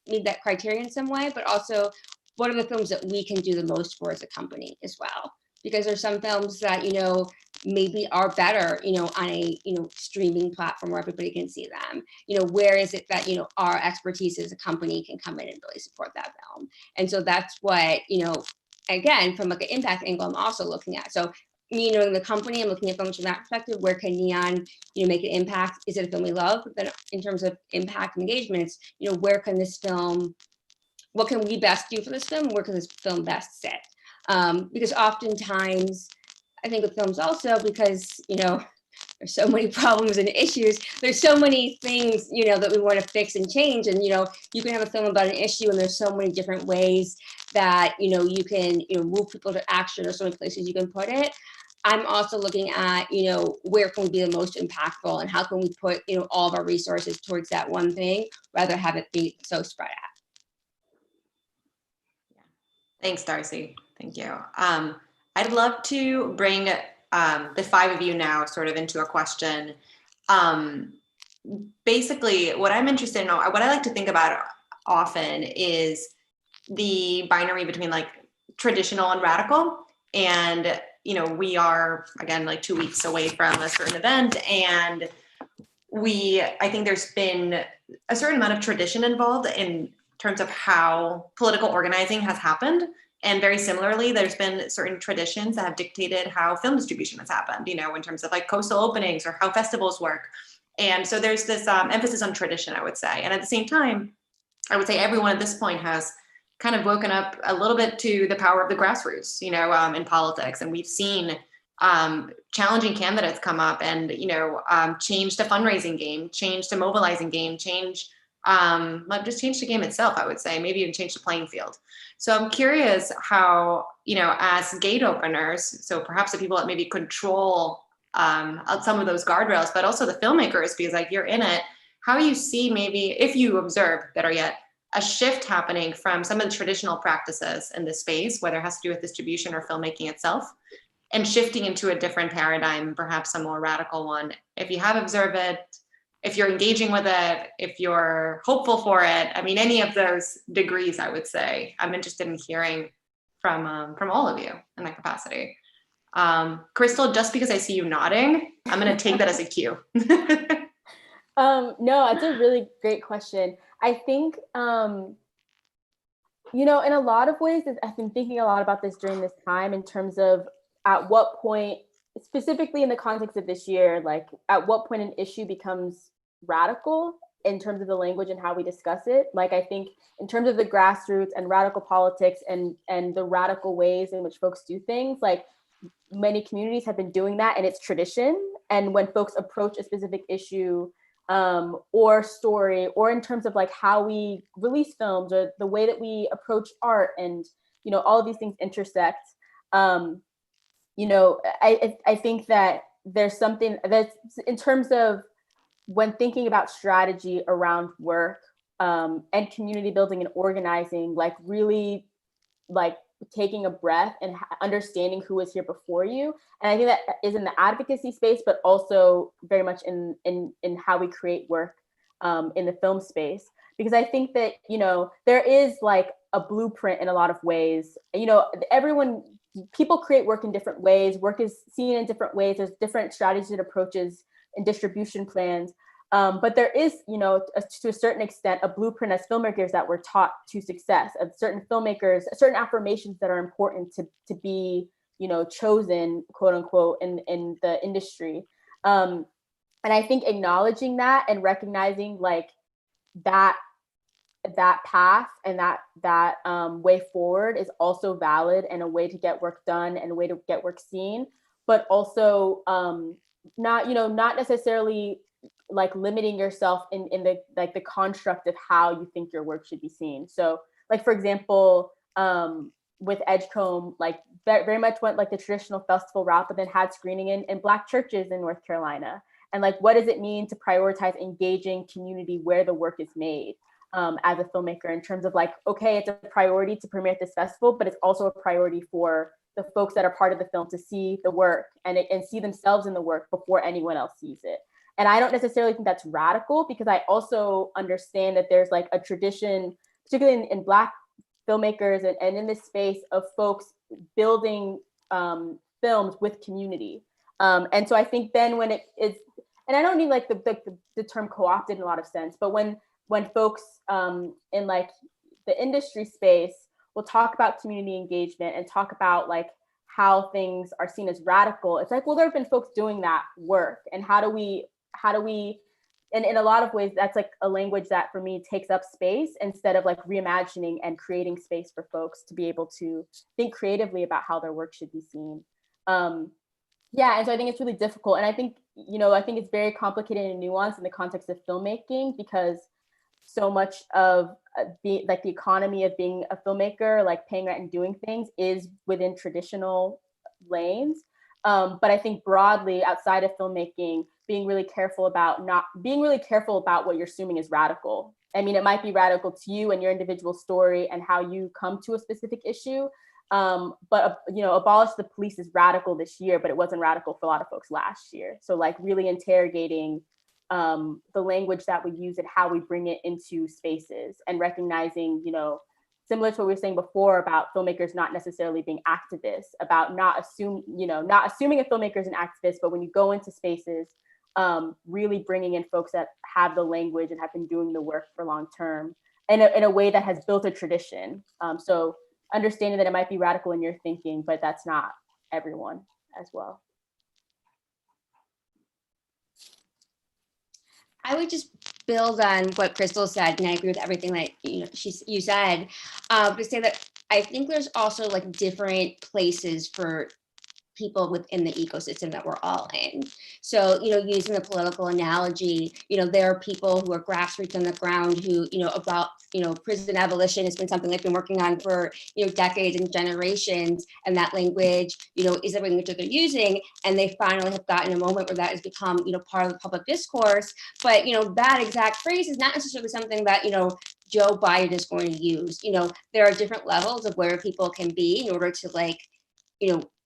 meet that criteria in some way, but also what are the films that we can do the most for as a company as well? Because there's some films that, you know, maybe are better, you know, on a, you know, streaming platform where everybody can see them. You know, where is it that, you know, our expertise as a company can come in and really support that film? And so that's what, you know, again, from like an impact angle, I'm also looking at. So me knowing the company, I'm looking at films from that perspective. Where can Neon, you know, make an impact? Is it a film we love? But then in terms of impact and engagements, you know, where can this film, what can we best do for this film? Where can this film best sit? Because oftentimes, I think with films also, because, you know, there's so many problems and issues, there's so many things, you know, that we want to fix and change. And, you know, you can have a film about an issue, and there's so many different ways that, you know, you can, you know, move people to action, or so many places you can put it. I'm also looking at, you know, where can we be the most impactful, and how can we put, you know, all of our resources towards that one thing, rather have it be so spread out. Thanks, Darcy. Thank you. I'd love to bring the five of you now sort of into a question. Basically, what I'm interested in, what I like to think about often is the binary between like traditional and radical. And, you know, we are, again, like 2 weeks away from a certain event, and I think there's been a certain amount of tradition involved in terms of how political organizing has happened. And very similarly, there's been certain traditions that have dictated how film distribution has happened, you know, in terms of like coastal openings or how festivals work. And so there's this emphasis on tradition, I would say. And at the same time, I would say everyone at this point has kind of woken up a little bit to the power of the grassroots, you know, in politics. And we've seen challenging candidates come up and, you know, change the fundraising game, change the mobilizing game, just change the game itself, I would say, maybe even change the playing field. So I'm curious how, you know, as gate openers, so perhaps the people that maybe control some of those guardrails, but also the filmmakers, because like you're in it, how you see maybe, if you observe better yet, a shift happening from some of the traditional practices in this space, whether it has to do with distribution or filmmaking itself, and shifting into a different paradigm, perhaps a more radical one. If you have observed it, if you're engaging with it, if you're hopeful for it, I mean, any of those degrees, I would say, I'm interested in hearing from all of you in that capacity. Crystal, just because I see you nodding, I'm going to take that as a cue. No, it's a really great question. I think, you know, in a lot of ways, I've been thinking a lot about this during this time in terms of at what point, specifically in the context of this year, like at what point an issue becomes radical in terms of the language and how we discuss it. Like, I think in terms of the grassroots and radical politics and the radical ways in which folks do things, like many communities have been doing that and it's tradition. And when folks approach a specific issue or story, or in terms of like how we release films or the way that we approach art, and, you know, all of these things intersect. You know, I think that there's something that's in terms of when thinking about strategy around work and community building and organizing, like really like taking a breath and understanding who was here before you. And I think that is in the advocacy space, but also very much in how we create work in the film space. Because I think that, you know, there is like a blueprint in a lot of ways. You know, people create work in different ways. Work is seen in different ways. There's different strategies and approaches and distribution plans. But there is, you know, to a certain extent, a blueprint as filmmakers that we're taught to success, of certain filmmakers, certain affirmations that are important to be, you know, chosen, quote unquote, in the industry. And I think acknowledging that and recognizing like that path and that way forward is also valid and a way to get work done and a way to get work seen, but also not necessarily like limiting yourself in the like the construct of how you think your work should be seen. So like, for example, with Edgecombe, like very much went like the traditional festival route, but then had screening in Black churches in North Carolina. And like, what does it mean to prioritize engaging community where the work is made as a filmmaker, in terms of like, okay, it's a priority to premiere at this festival, but it's also a priority for the folks that are part of the film to see the work and see themselves in the work before anyone else sees it. And I don't necessarily think that's radical, because I also understand that there's like a tradition, particularly in Black filmmakers and in this space, of folks building films with community. And so I think then when it is, and I don't need like the term co-opted in a lot of sense, but when folks in like the industry space will talk about community engagement and talk about like how things are seen as radical, it's like, well, there have been folks doing that work, and how do we, and in a lot of ways, that's like a language that for me takes up space instead of like reimagining and creating space for folks to be able to think creatively about how their work should be seen. Yeah, and so I think it's really difficult. And I think, I think it's very complicated and nuanced in the context of filmmaking, because so much of the economy of being a filmmaker, like paying rent and doing things, is within traditional lanes. But I think broadly outside of filmmaking, being really careful about what you're assuming is radical. I mean, it might be radical to you and your individual story and how you come to a specific issue. But abolish the police is radical this year, but it wasn't radical for a lot of folks last year. So like really interrogating the language that we use and how we bring it into spaces, and recognizing, similar to what we were saying before about filmmakers not necessarily being activists, about not assuming a filmmaker is an activist, but when you go into spaces, really bringing in folks that have the language and have been doing the work for long term in a way that has built a tradition. So understanding that it might be radical in your thinking, but that's not everyone as well. I would just build on what Crystal said, and I agree with everything that you said. To say that I think there's also like different places for people within the ecosystem that we're all in. So, using the political analogy, there are people who are grassroots on the ground who, about, prison abolition has been something they've been working on for, decades and generations. And that language, is the language that they're using. And they finally have gotten a moment where that has become, part of the public discourse. But, that exact phrase is not necessarily something that, Joe Biden is going to use. There are different levels of where people can be in order to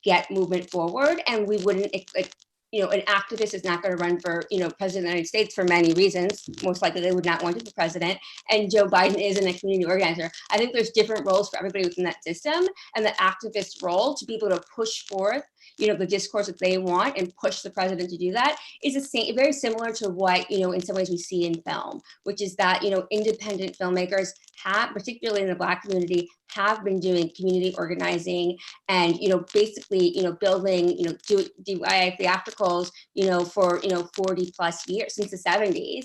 get movement forward. And we wouldn't, an activist is not going to run for, president of the United States for many reasons. Most likely they would not want to be president. And Joe Biden isn't a community organizer. I think there's different roles for everybody within that system, and the activist role to be able to push forth, the discourse that they want and push the president to do that is very similar to what, in some ways we see in film, which is that, independent filmmakers have, particularly in the Black community, have been doing community organizing and, basically, building, DIY theatricals, for, 40 plus years, since the 70s.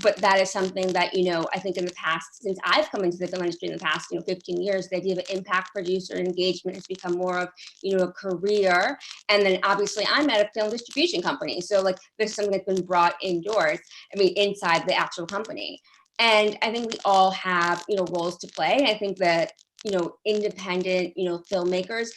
But that is something that, I think in the past, since I've come into the film industry in the past, 15 years, the idea of impact producer engagement has become more of, a career. And then obviously I'm at a film distribution company. So like there's something that's been brought indoors, inside the actual company. And I think we all have, roles to play. And I think that, independent, filmmakers,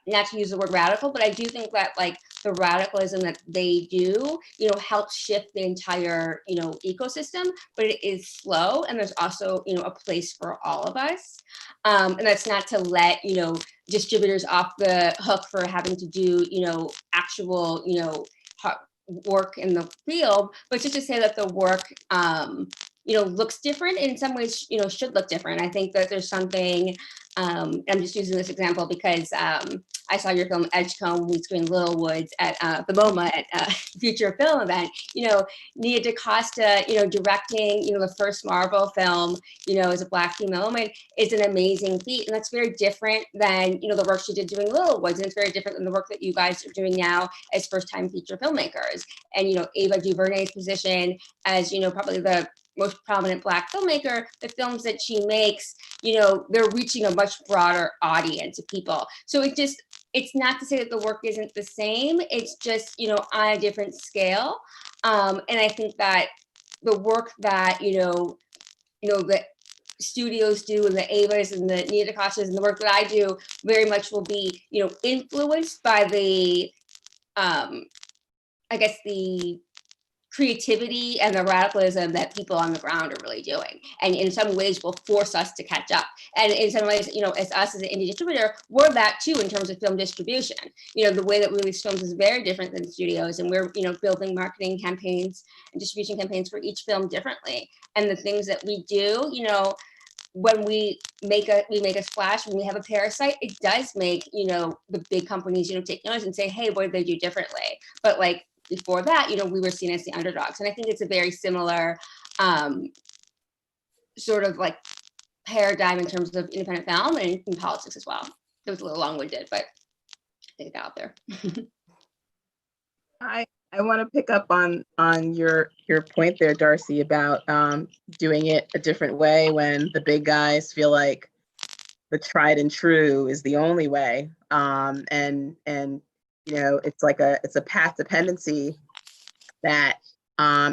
not to use the word radical, but I do think that like the radicalism that they do, helps shift the entire, ecosystem, but it is slow. And there's also, a place for all of us. And that's not to let, distributors off the hook for having to do, actual, work in the field, but just to say that the work, looks different in some ways, should look different. I think that there's something, I'm just using this example because I saw your film Edgecombe, we screened Little Woods at the MoMA at Future Film event. Nia DaCosta, directing, the first Marvel film, as a Black female woman is an amazing feat. And that's very different than, the work she did doing Little Woods. And it's very different than the work that you guys are doing now as first-time feature filmmakers. And, Ava DuVernay's position as, probably the most prominent Black filmmaker, the films that she makes, they're reaching a much broader audience of people. So it just, it's not to say that the work isn't the same. It's just, on a different scale. And I think that the work that, that studios do and the Avas and the Nia DaCostas and the work that I do very much will be, influenced by the, I guess, the creativity and the radicalism that people on the ground are really doing, and in some ways will force us to catch up. And in some ways, as us as an indie distributor, we're that too in terms of film distribution. The way that we release films is very different than studios, and we're building marketing campaigns and distribution campaigns for each film differently. And the things that we do, when we make a splash, when we have a Parasite, it does make the big companies take notice and say, hey, what did they do differently? But like before that, we were seen as the underdogs. And I think it's a very similar sort of like paradigm in terms of independent film and in politics as well. It was a little long-winded, but I think it got out there. I want to pick up on your point there, Darcy, about doing it a different way when the big guys feel like the tried and true is the only way. And it's a path dependency that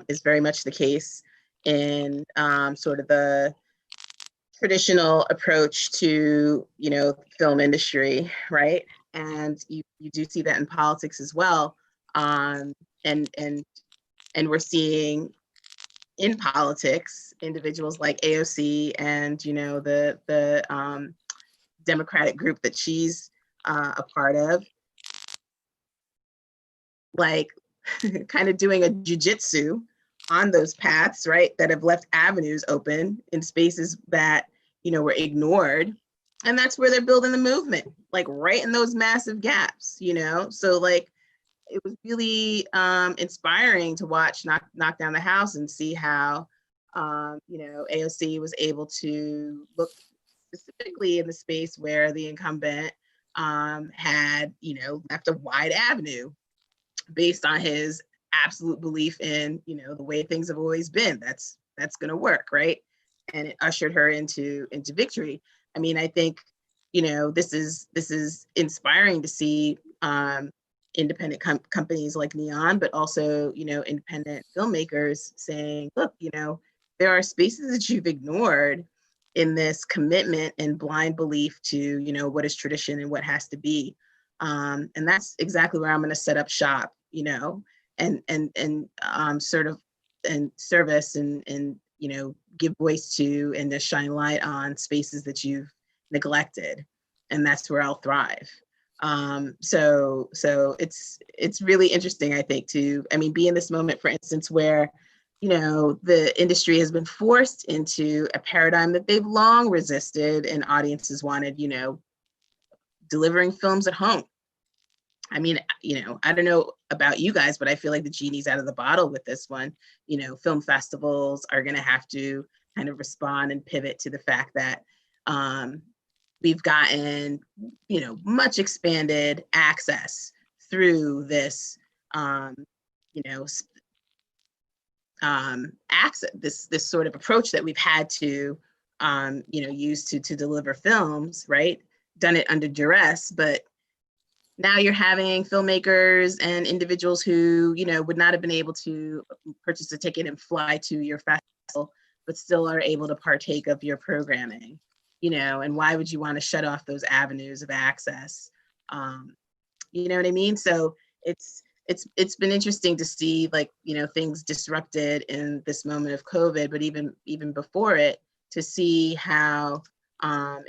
is very much the case in sort of the traditional approach to film industry, right? And you do see that in politics as well. And we're seeing in politics individuals like AOC and the Democratic group that she's a part of, like kind of doing a jujitsu on those paths, right? That have left avenues open in spaces that were ignored, and that's where they're building the movement, like right in those massive gaps. So like, it was really inspiring to watch Knock Down the House and see how, AOC was able to look specifically in the space where the incumbent had, left a wide avenue based on his absolute belief in, the way things have always been. That's going to work, right? And it ushered her into victory. I mean, I think, this is inspiring to see independent companies like Neon, but also, independent filmmakers saying, look, there are spaces that you've ignored in this commitment and blind belief to, what is tradition and what has to be. And that's exactly where I'm going to set up shop, and sort of and service and give voice to and to shine light on spaces that you've neglected. And that's where I'll thrive. So it's really interesting, I think, to be in this moment, for instance, where the industry has been forced into a paradigm that they've long resisted, and audiences wanted, delivering films at home. I don't know about you guys, but I feel like the genie's out of the bottle with this one. Film festivals are going to have to kind of respond and pivot to the fact that we've gotten, much expanded access through this, access, this sort of approach that we've had to, use to deliver films, right? Done it under duress, but now you're having filmmakers and individuals who, would not have been able to purchase a ticket and fly to your festival, but still are able to partake of your programming. And why would you want to shut off those avenues of access? You know what I mean? So it's been interesting to see, like, things disrupted in this moment of COVID, but even before it, to see how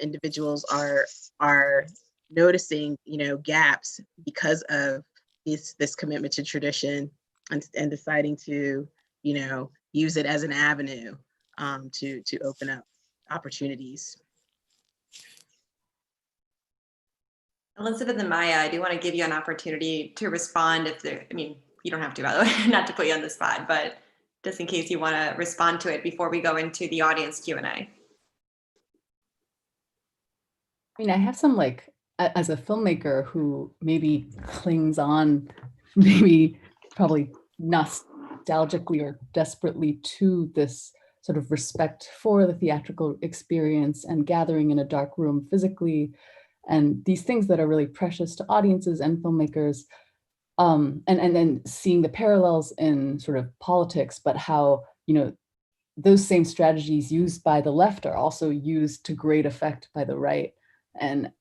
individuals are noticing, gaps because of this commitment to tradition, and deciding to, use it as an avenue to open up opportunities. Elizabeth and Maya, I do want to give you an opportunity to respond if there, you don't have to, by the way, not to put you on the spot, but just in case you want to respond to it before we go into the audience Q&A. I have some, like, as a filmmaker who maybe clings on, maybe probably nostalgically or desperately, to this sort of respect for the theatrical experience and gathering in a dark room physically, and these things that are really precious to audiences and filmmakers. And then seeing the parallels in sort of politics, but how, those same strategies used by the left are also used to great effect by the right, and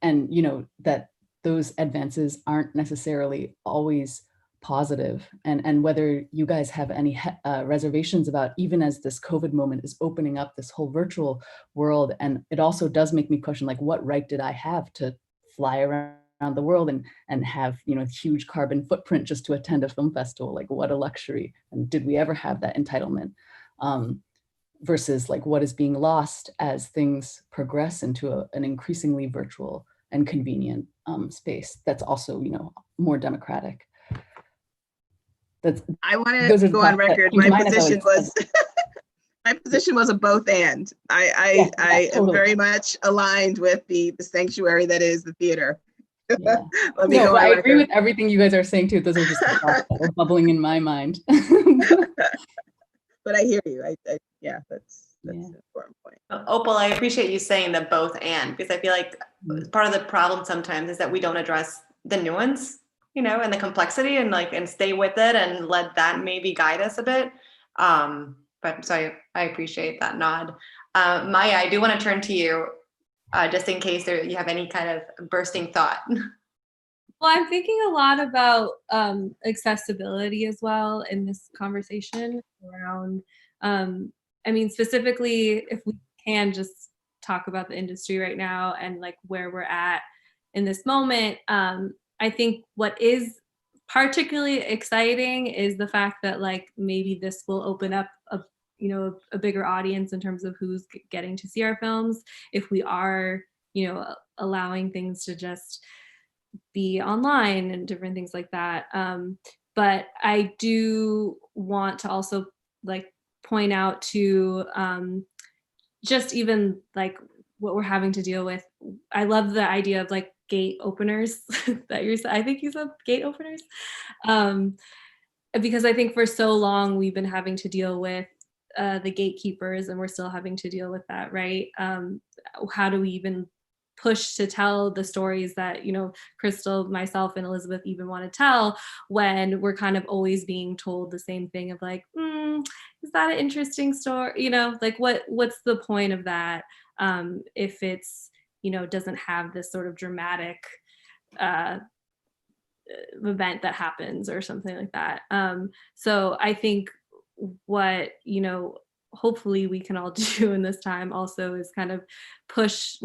that those advances aren't necessarily always positive, and whether you guys have any reservations about, even as this COVID moment is opening up this whole virtual world, and it also does make me question, like, what right did I have to fly around the world and have huge carbon footprint just to attend a film festival? Like, what a luxury, and did we ever have that entitlement? Versus like what is being lost as things progress into an increasingly virtual and convenient space that's also more democratic. I want to go on record. My position was my position was a both and. I am very much aligned with the sanctuary that is the theater. Yeah. I agree with everything you guys are saying too. Those are just the thoughts that are bubbling in my mind. But I hear you. Yeah, that's an important point. Opal, I appreciate you saying the both and, because I feel like part of the problem sometimes is that we don't address the nuance, and the complexity, and stay with it and let that maybe guide us a bit. But so I appreciate that nod. Maya, I do want to turn to you, just in case you have any kind of bursting thought. Well, I'm thinking a lot about accessibility as well in this conversation around, specifically, if we can just talk about the industry right now and like where we're at in this moment. I think what is particularly exciting is the fact that like maybe this will open up a bigger audience in terms of who's getting to see our films if we are, allowing things to just be online and different things like that. But I do want to also like point out to just even like what we're having to deal with. I love the idea of like gate openers I think you said gate openers. Because I think for so long we've been having to deal with the gatekeepers, and we're still having to deal with that, right? How do we even push to tell the stories that Crystal, myself, and Elizabeth even want to tell, when we're kind of always being told the same thing of like, is that an interesting story? Like what's the point of that if it's doesn't have this sort of dramatic event that happens or something like that. So I think what hopefully we can all do in this time also is kind of push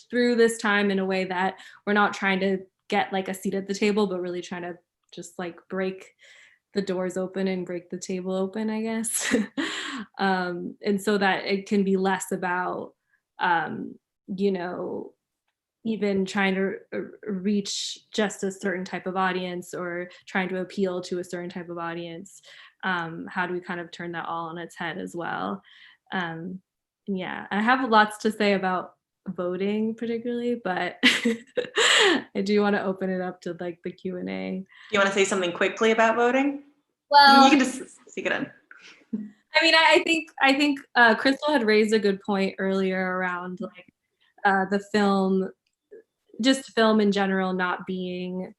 through this time in a way that we're not trying to get like a seat at the table, but really trying to just like break the doors open and break the table open, I guess. And so that it can be less about even trying to reach just a certain type of audience or trying to appeal to a certain type of audience. How do we kind of turn that all on its head as well? Yeah, I have lots to say about voting particularly, but I do want to open it up to like the Q&A. You want to say something quickly about voting? Well, you can just stick it in. I mean, I think Crystal had raised a good point earlier around like the film in general not being,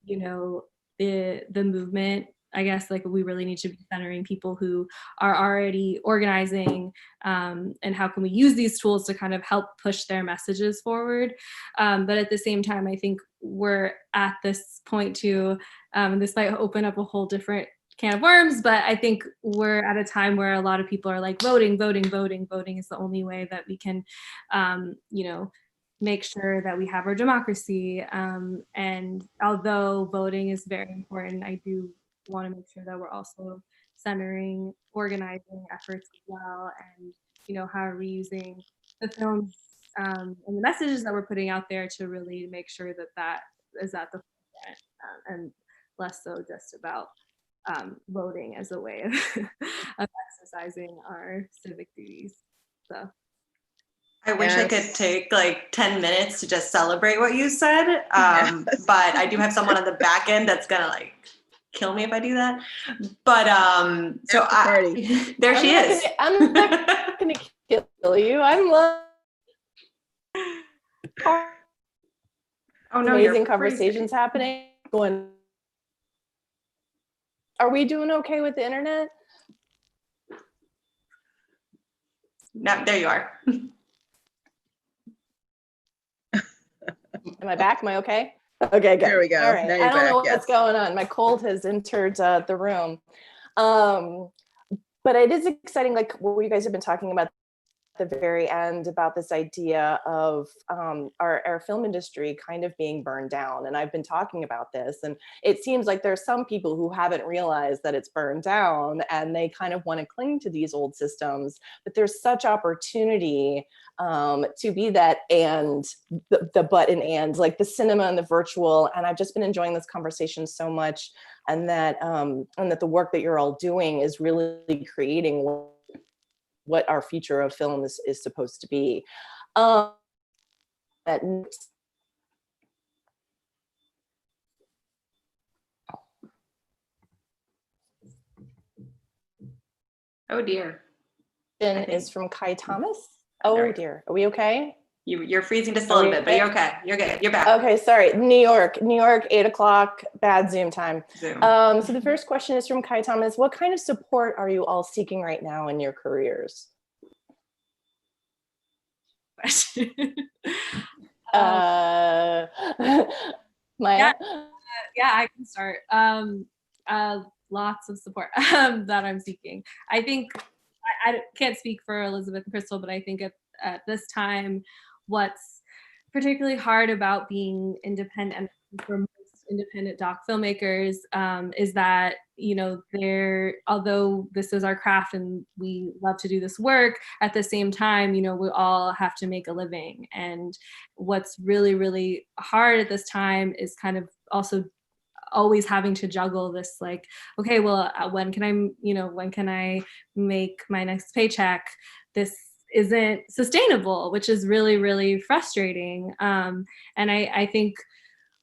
the movement. I guess like we really need to be centering people who are already organizing, and how can we use these tools to kind of help push their messages forward. But at the same time, I think we're at this point too, and this might open up a whole different can of worms, but I think we're at a time where a lot of people are like voting is the only way that we can, make sure that we have our democracy. And although voting is very important, I do want to make sure that we're also centering organizing efforts as well, and how are we using the films and the messages that we're putting out there to really make sure that that is at the forefront, and less so just about voting as a way of exercising our civic duties. So I wish I could take like 10 minutes to just celebrate what you said, Yes. but I do have someone on the back end that's gonna like kill me if I do that. But so there she is. I'm not gonna kill you. I'm Oh no, you're Amazing freezing. conversations happening. Are we doing okay with the internet? No, there you are. Am I back? Am I okay? Okay, good. There we go. All right. Now I you're don't know back, what's yes. going on. My cold has entered the room. But it is exciting, like what you guys have been talking about at the very end, about this idea of our film industry kind of being burned down. And I've been talking about this, and it seems like there's some people who haven't realized that it's burned down, and they kind of want to cling to these old systems. But there's such opportunity to be that and the but and like the cinema and the virtual. And I've just been enjoying this conversation so much, and that the work that you're all doing is really creating what our future of film is supposed to be. That Oh dear. is from Kai Thomas. Oh dear, are we okay? You're freezing just a little bit, but you're okay. You're good. You're back. Okay, sorry. New York, 8:00, bad Zoom time. Zoom. So the first question is from Kai Thomas. What kind of support are you all seeking right now in your careers? Maya? Yeah, I can start. Lots of support that I'm seeking. I think I can't speak for Elizabeth and Crystal, but I think at this time, what's particularly hard about being independent for most independent doc filmmakers is that, you know, although this is our craft and we love to do this work, at the same time, you know, we all have to make a living. And what's really, really hard at this time is kind of also always having to juggle this, like, okay, well, when can I make my next paycheck? This isn't sustainable, which is really, really frustrating. And I think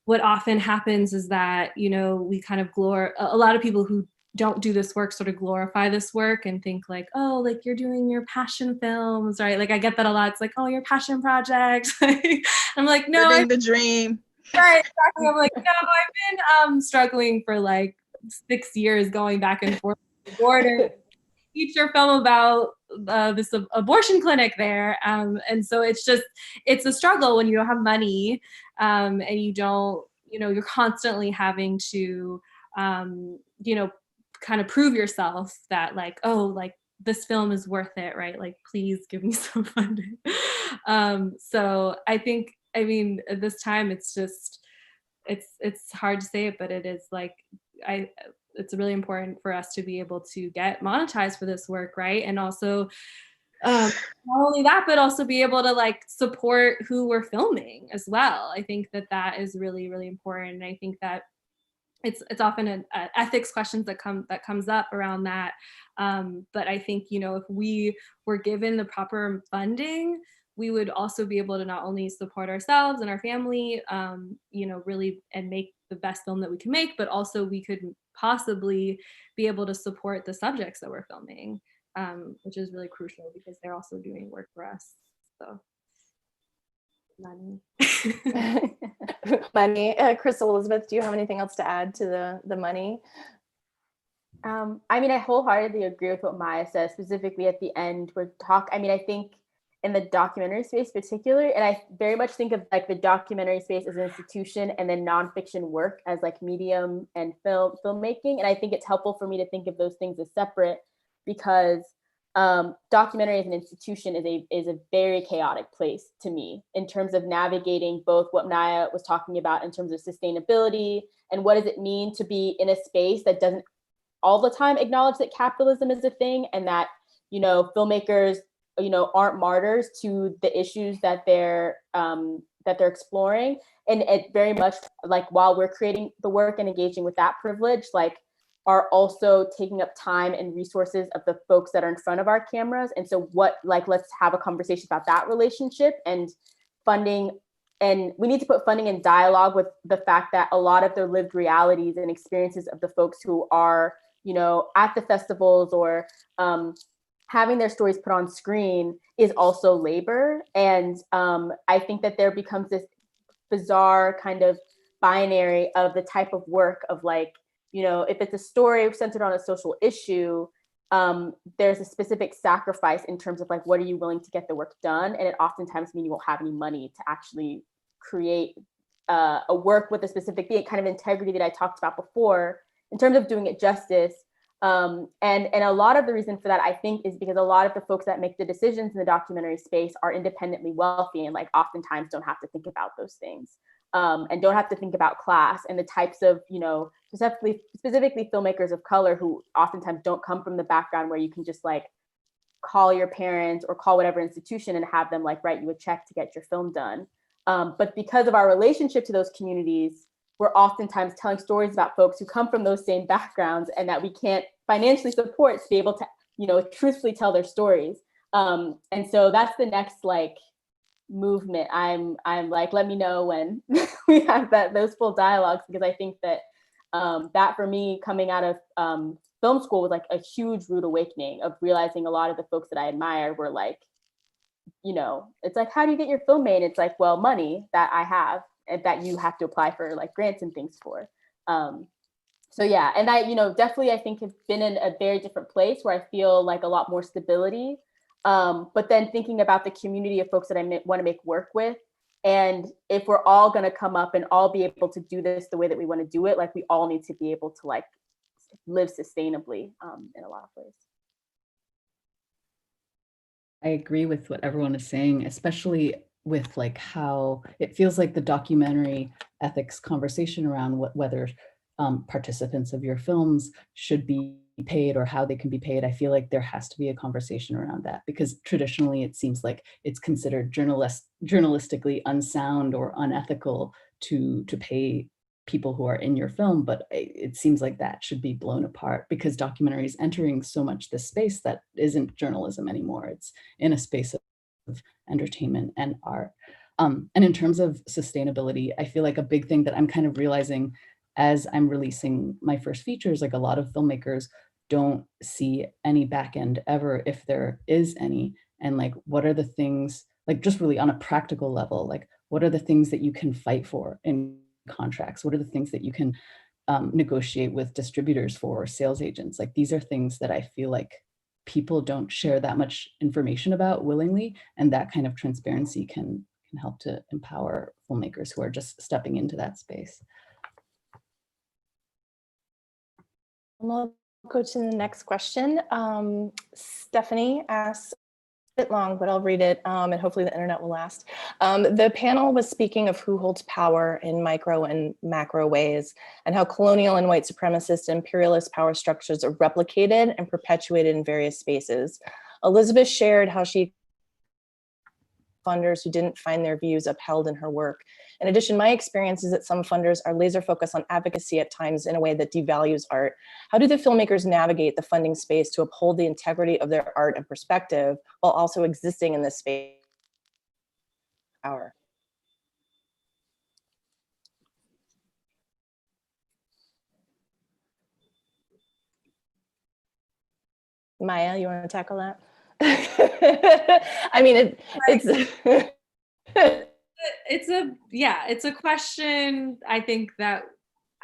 what often happens is that, you know, we kind of a lot of people who don't do this work sort of glorify this work and think like, oh, like you're doing your passion films, right? Like I get that a lot. It's like, oh, your passion projects. I'm like, no, Living the dream. Right, exactly. I'm like, no, I've been struggling for like 6 years, going back and forth to the border, feature film about this abortion clinic there. And so it's a struggle when you don't have money and you don't, you know, you're constantly having to, you know, kind of prove yourself that like, oh, like this film is worth it, right? Like, please give me some funding. So I mean, at this time, it's just, it's hard to say it, but it is like, it's really important for us to be able to get monetized for this work, right? And also, not only that, but also be able to like support who we're filming as well. I think that is really, really important. And I think that it's often an ethics questions that comes up around that. But I think, you know, if we were given the proper funding, we would also be able to not only support ourselves and our family, you know, really, and make the best film that we can make, but also we could possibly be able to support the subjects that we're filming, which is really crucial because they're also doing work for us. So. Money. Money. Crystal, Elizabeth, do you have anything else to add to the money? I mean, I wholeheartedly agree with what Maya says, specifically at the end. I mean, I think in the documentary space particularly, and I very much think of like the documentary space as an institution and then nonfiction work as like medium and filmmaking. And I think it's helpful for me to think of those things as separate because documentary as an institution is a very chaotic place to me in terms of navigating both what Naya was talking about in terms of sustainability and what does it mean to be in a space that doesn't all the time acknowledge that capitalism is a thing and that, you know, filmmakers, you know, aren't martyrs to the issues that they're exploring. And it very much like while we're creating the work and engaging with that privilege, like are also taking up time and resources of the folks that are in front of our cameras. And so let's have a conversation about that relationship and funding. And we need to put funding in dialogue with the fact that a lot of the lived realities and experiences of the folks who are, you know, at the festivals or having their stories put on screen is also labor. And I think that there becomes this bizarre kind of binary of the type of work of like, you know, if it's a story centered on a social issue, there's a specific sacrifice in terms of like, what are you willing to get the work done? And it oftentimes means you won't have any money to actually create a work with a specific kind of integrity that I talked about before in terms of doing it justice. And a lot of the reason for that, I think, is because a lot of the folks that make the decisions in the documentary space are independently wealthy and like oftentimes don't have to think about those things. And don't have to think about class and the types of, you know, specifically filmmakers of color who oftentimes don't come from the background where you can just like call your parents or call whatever institution and have them like write you a check to get your film done. But because of our relationship to those communities, we're oftentimes telling stories about folks who come from those same backgrounds and that we can't financially support to be able to, you know, truthfully tell their stories. And so that's the next like movement. I'm like, let me know when we have those full dialogues, because I think that that for me coming out of film school was like a huge rude awakening of realizing a lot of the folks that I admire were like, you know, it's like, how do you get your film made? It's like, well, money that I have and that you have to apply for like grants and things for. So yeah, and I, you know, definitely I think have been in a very different place where I feel like a lot more stability. But then thinking about the community of folks that I want to make work with, and if we're all going to come up and all be able to do this the way that we want to do it, like we all need to be able to like live sustainably in a lot of ways. I agree with what everyone is saying, especially with like how it feels like the documentary ethics conversation around whether participants of your films should be paid or how they can be paid. I feel like there has to be a conversation around that, because traditionally it seems like it's considered journalistically unsound or unethical to pay people who are in your film, but it seems like that should be blown apart, because documentary is entering so much this space that isn't journalism anymore. It's in a space of entertainment and art. And in terms of sustainability, I feel like a big thing that I'm kind of realizing as I'm releasing my first features, like a lot of filmmakers don't see any back end ever, if there is any. And like, what are the things, like just really on a practical level, like what are the things that you can fight for in contracts? What are the things that you can negotiate with distributors for, or sales agents? Like these are things that I feel like people don't share that much information about willingly, and that kind of transparency can help to empower filmmakers who are just stepping into that space. We'll go to the next question. Stephanie asks, a bit long, but I'll read it, and hopefully the internet will last. The panel was speaking of who holds power in micro and macro ways, and how colonial and white supremacist imperialist power structures are replicated and perpetuated in various spaces. Elizabeth shared how she funders who didn't find their views upheld in her work. In addition, my experience is that some funders are laser focused on advocacy at times in a way that devalues art. How do the filmmakers navigate the funding space to uphold the integrity of their art and perspective while also existing in this space? Power. Maya, you want to tackle that? I mean, it's a question, I think, that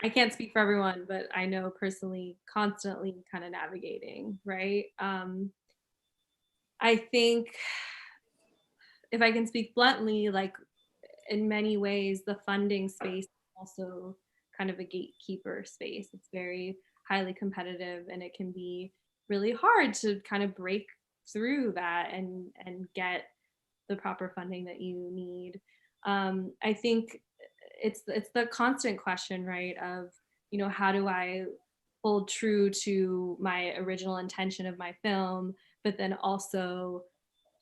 I can't speak for everyone, but I know personally constantly kind of navigating, right? I think if I can speak bluntly, like in many ways, the funding space is also kind of a gatekeeper space. It's very highly competitive, and it can be really hard to kind of break through that and get the proper funding that you need. I think it's the constant question, right, of, you know, how do I hold true to my original intention of my film, but then also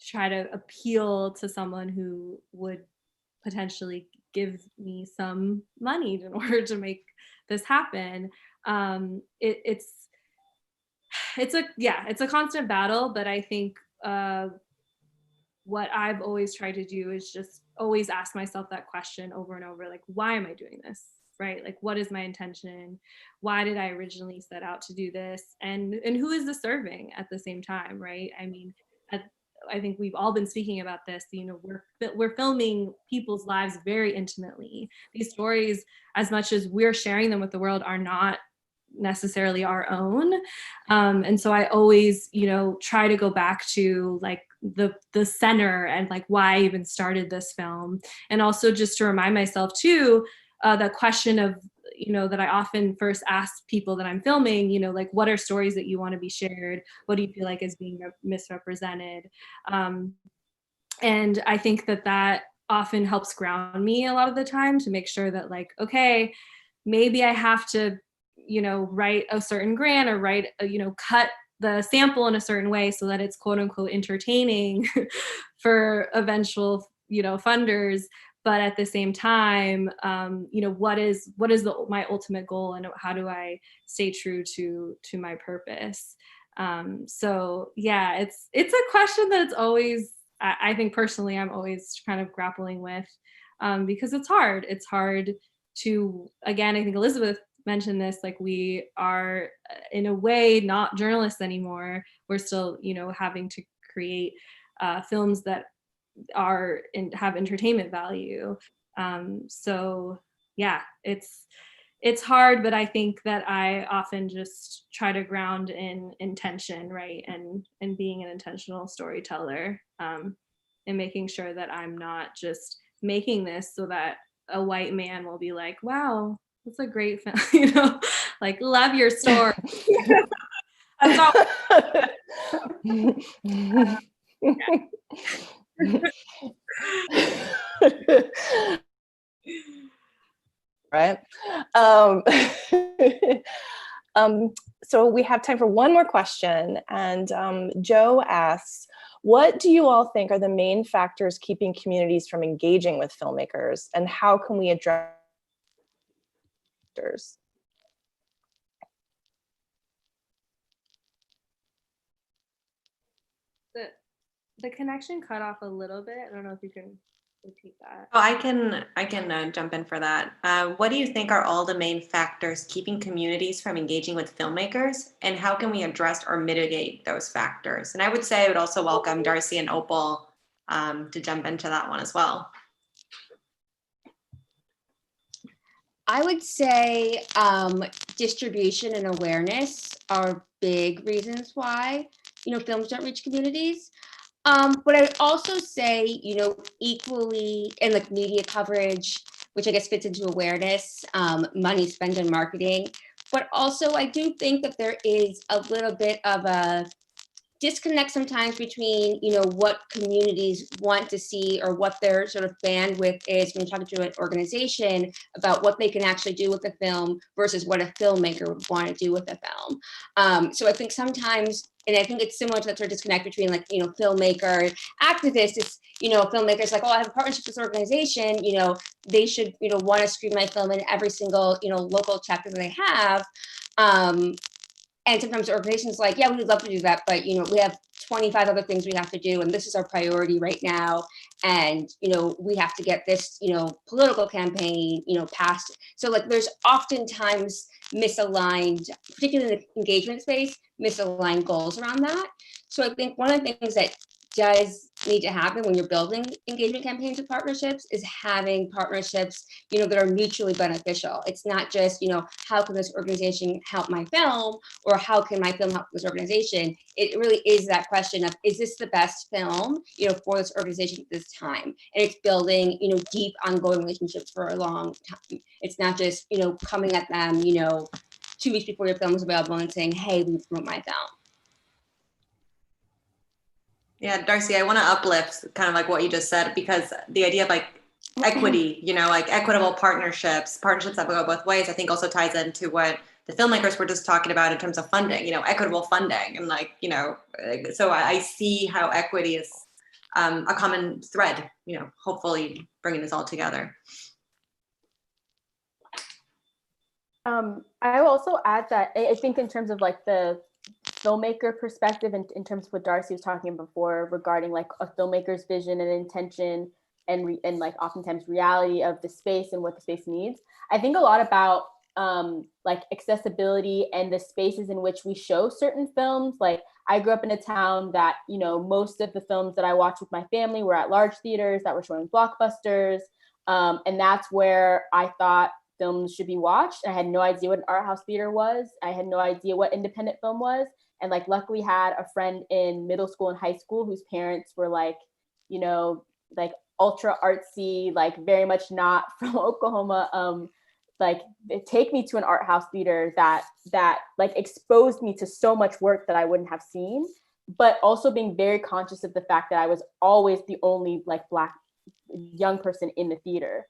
try to appeal to someone who would potentially give me some money in order to make this happen. It's a constant battle, but I think what I've always tried to do is just always ask myself that question over and over, like, why am I doing this, right? Like, what is my intention? Why did I originally set out to do this? And who is this serving at the same time, right? I mean, I think we've all been speaking about this. You know, we're filming people's lives very intimately. These stories, as much as we're sharing them with the world, are not necessarily our own. And so I always, you know, try to go back to like the center and like why I even started this film. And also just to remind myself too, the question of, you know, that I often first ask people that I'm filming, you know, like, what are stories that you want to be shared? What do you feel like is being misrepresented? And I think that often helps ground me a lot of the time, to make sure that like, okay, maybe I have to, you know, write a certain grant or you know, cut the sample in a certain way so that it's quote unquote entertaining for eventual, you know, funders. But at the same time, you know, what is my ultimate goal, and how do I stay true to my purpose? So yeah, it's a question that it's always, I think personally, I'm always kind of grappling with, because it's hard. It's hard to, again, I think Elizabeth mentioned this, like we are in a way not journalists anymore. We're still, you know, having to create films that are and have entertainment value. So yeah, it's hard, but I think that I often just try to ground in intention, right? And being an intentional storyteller, and making sure that I'm not just making this so that a white man will be like, wow, that's a great film, you know, like, love your story. That's all. Right. So we have time for one more question. And Joe asks, what do you all think are the main factors keeping communities from engaging with filmmakers, and how can we address factors? The connection cut off a little bit. I don't know if you can repeat that. Oh, I can jump in for that. What do you think are all the main factors keeping communities from engaging with filmmakers, and how can we address or mitigate those factors? And I would say I would also welcome Darcy and Opal to jump into that one as well. I would say distribution and awareness are big reasons why, you know, films don't reach communities. But I would also say, you know, equally, and like media coverage, which I guess fits into awareness, money spent on marketing. But also I do think that there is a little bit of a disconnect sometimes between, you know, what communities want to see or what their sort of bandwidth is when you're talking to an organization about what they can actually do with the film versus what a filmmaker would want to do with the film. So I think sometimes, and I think it's similar to that sort of disconnect between like, you know, filmmaker, activists, it's, you know, filmmakers like, oh, I have a partnership with this organization, you know, they should, you know, want to screen my film in every single, you know, local chapter that they have. And sometimes organizations like, yeah, we would love to do that, but, you know, we have 25 other things we have to do, and this is our priority right now. And, you know, we have to get this, you know, political campaign, you know, passed. So like there's oftentimes misaligned, particularly in the engagement space, misaligned goals around that. So I think one of the things that does need to happen when you're building engagement campaigns and partnerships is having partnerships, you know, that are mutually beneficial. It's not just, you know, how can this organization help my film, or how can my film help this organization? It really is that question of, is this the best film, you know, for this organization at this time? And it's building, you know, deep ongoing relationships for a long time. It's not just, you know, coming at them, you know, 2 weeks before your film is available and saying, hey, we promote my film. Yeah, Darcy, I want to uplift kind of like what you just said, because the idea of like equity, you know, like equitable partnerships that go both ways, I think also ties into what the filmmakers were just talking about in terms of funding, you know, equitable funding. And like, you know, so I see how equity is a common thread, you know, hopefully bringing this all together. I will also add that I think in terms of like the filmmaker perspective, and in terms of what Darcy was talking before regarding like a filmmaker's vision and intention and like oftentimes reality of the space and what the space needs. I think a lot about like accessibility and the spaces in which we show certain films. Like I grew up in a town that, you know, most of the films that I watched with my family were at large theaters that were showing blockbusters. And that's where I thought films should be watched. I had no idea what an art house theater was. I had no idea what independent film was. And like luckily had a friend in middle school and high school whose parents were like, you know, like ultra artsy, like very much not from Oklahoma. Like take me to an art house theater that like exposed me to so much work that I wouldn't have seen, but also being very conscious of the fact that I was always the only like Black young person in the theater.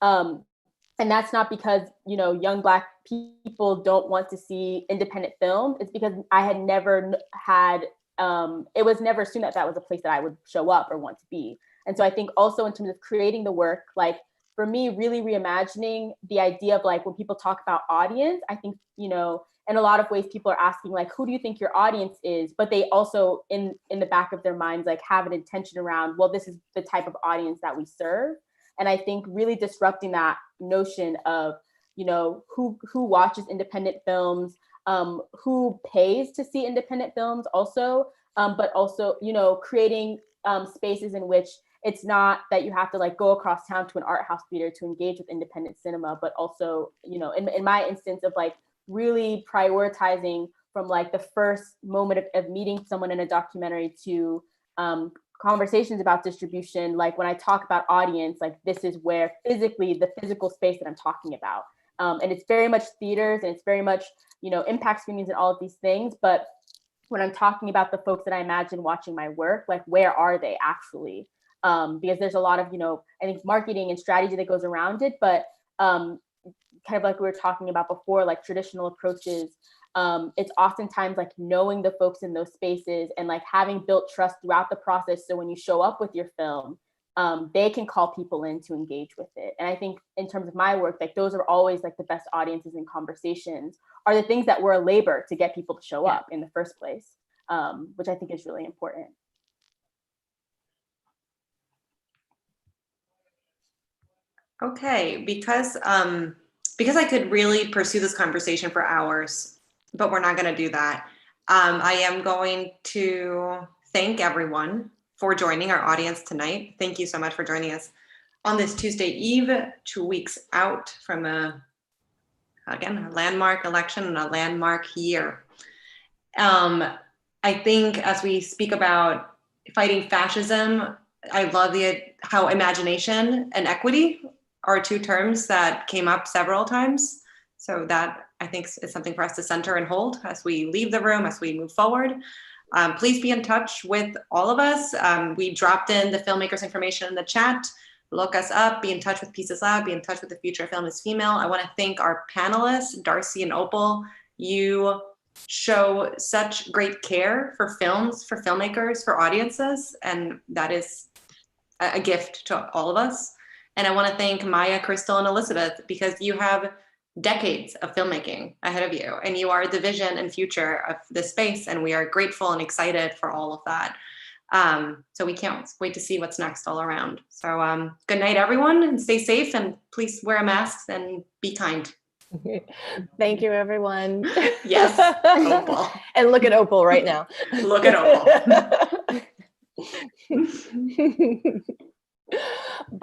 And that's not because, you know, young Black people don't want to see independent film. It's because I had never had, it was never assumed that that was a place that I would show up or want to be. And so I think also in terms of creating the work, like for me, really reimagining the idea of like when people talk about audience, I think, you know, in a lot of ways people are asking like, who do you think your audience is? But they also in the back of their minds, like have an intention around, well, this is the type of audience that we serve. And I think really disrupting that notion of, you know, who watches independent films, who pays to see independent films also, but also, you know, creating spaces in which it's not that you have to like go across town to an art house theater to engage with independent cinema, but also, you know, in my instance of like really prioritizing from like the first moment of meeting someone in a documentary to conversations about distribution. Like when I talk about audience, like this is where the physical space that I'm talking about. And it's very much theaters and it's very much, you know, impact screenings and all of these things. But when I'm talking about the folks that I imagine watching my work, like where are they actually? Because there's a lot of, you know, I think marketing and strategy that goes around it, but kind of like we were talking about before, like traditional approaches, it's oftentimes like knowing the folks in those spaces and like having built trust throughout the process. So when you show up with your film, they can call people in to engage with it. And I think in terms of my work, like those are always like the best audiences and conversations are the things that were a labor to get people to show up in the first place, which I think is really important. Okay, because I could really pursue this conversation for hours, but we're not going to do that. I am going to thank everyone for joining our audience tonight. Thank you so much for joining us on this Tuesday Eve, 2 weeks out from a landmark election and a landmark year. I think as we speak about fighting fascism, I love how imagination and equity are two terms that came up several times. So that I think is something for us to center and hold as we leave the room, as we move forward. Please be in touch with all of us. We dropped in the filmmakers information in the chat. Look us up, be in touch with Pieces Lab, be in touch with The Future of Film is Female. I want to thank our panelists, Darcy and Opal. You show such great care for films, for filmmakers, for audiences, and that is a gift to all of us. And I want to thank Maya, Crystal, and Elizabeth, because you have decades of filmmaking ahead of you, and you are the vision and future of this space, and we are grateful and excited for all of that. So we can't wait to see what's next all around. So good night, everyone, and stay safe, and please wear a mask and be kind. Thank you, everyone. Yes, Opal. And look at Opal right now. Look at Opal.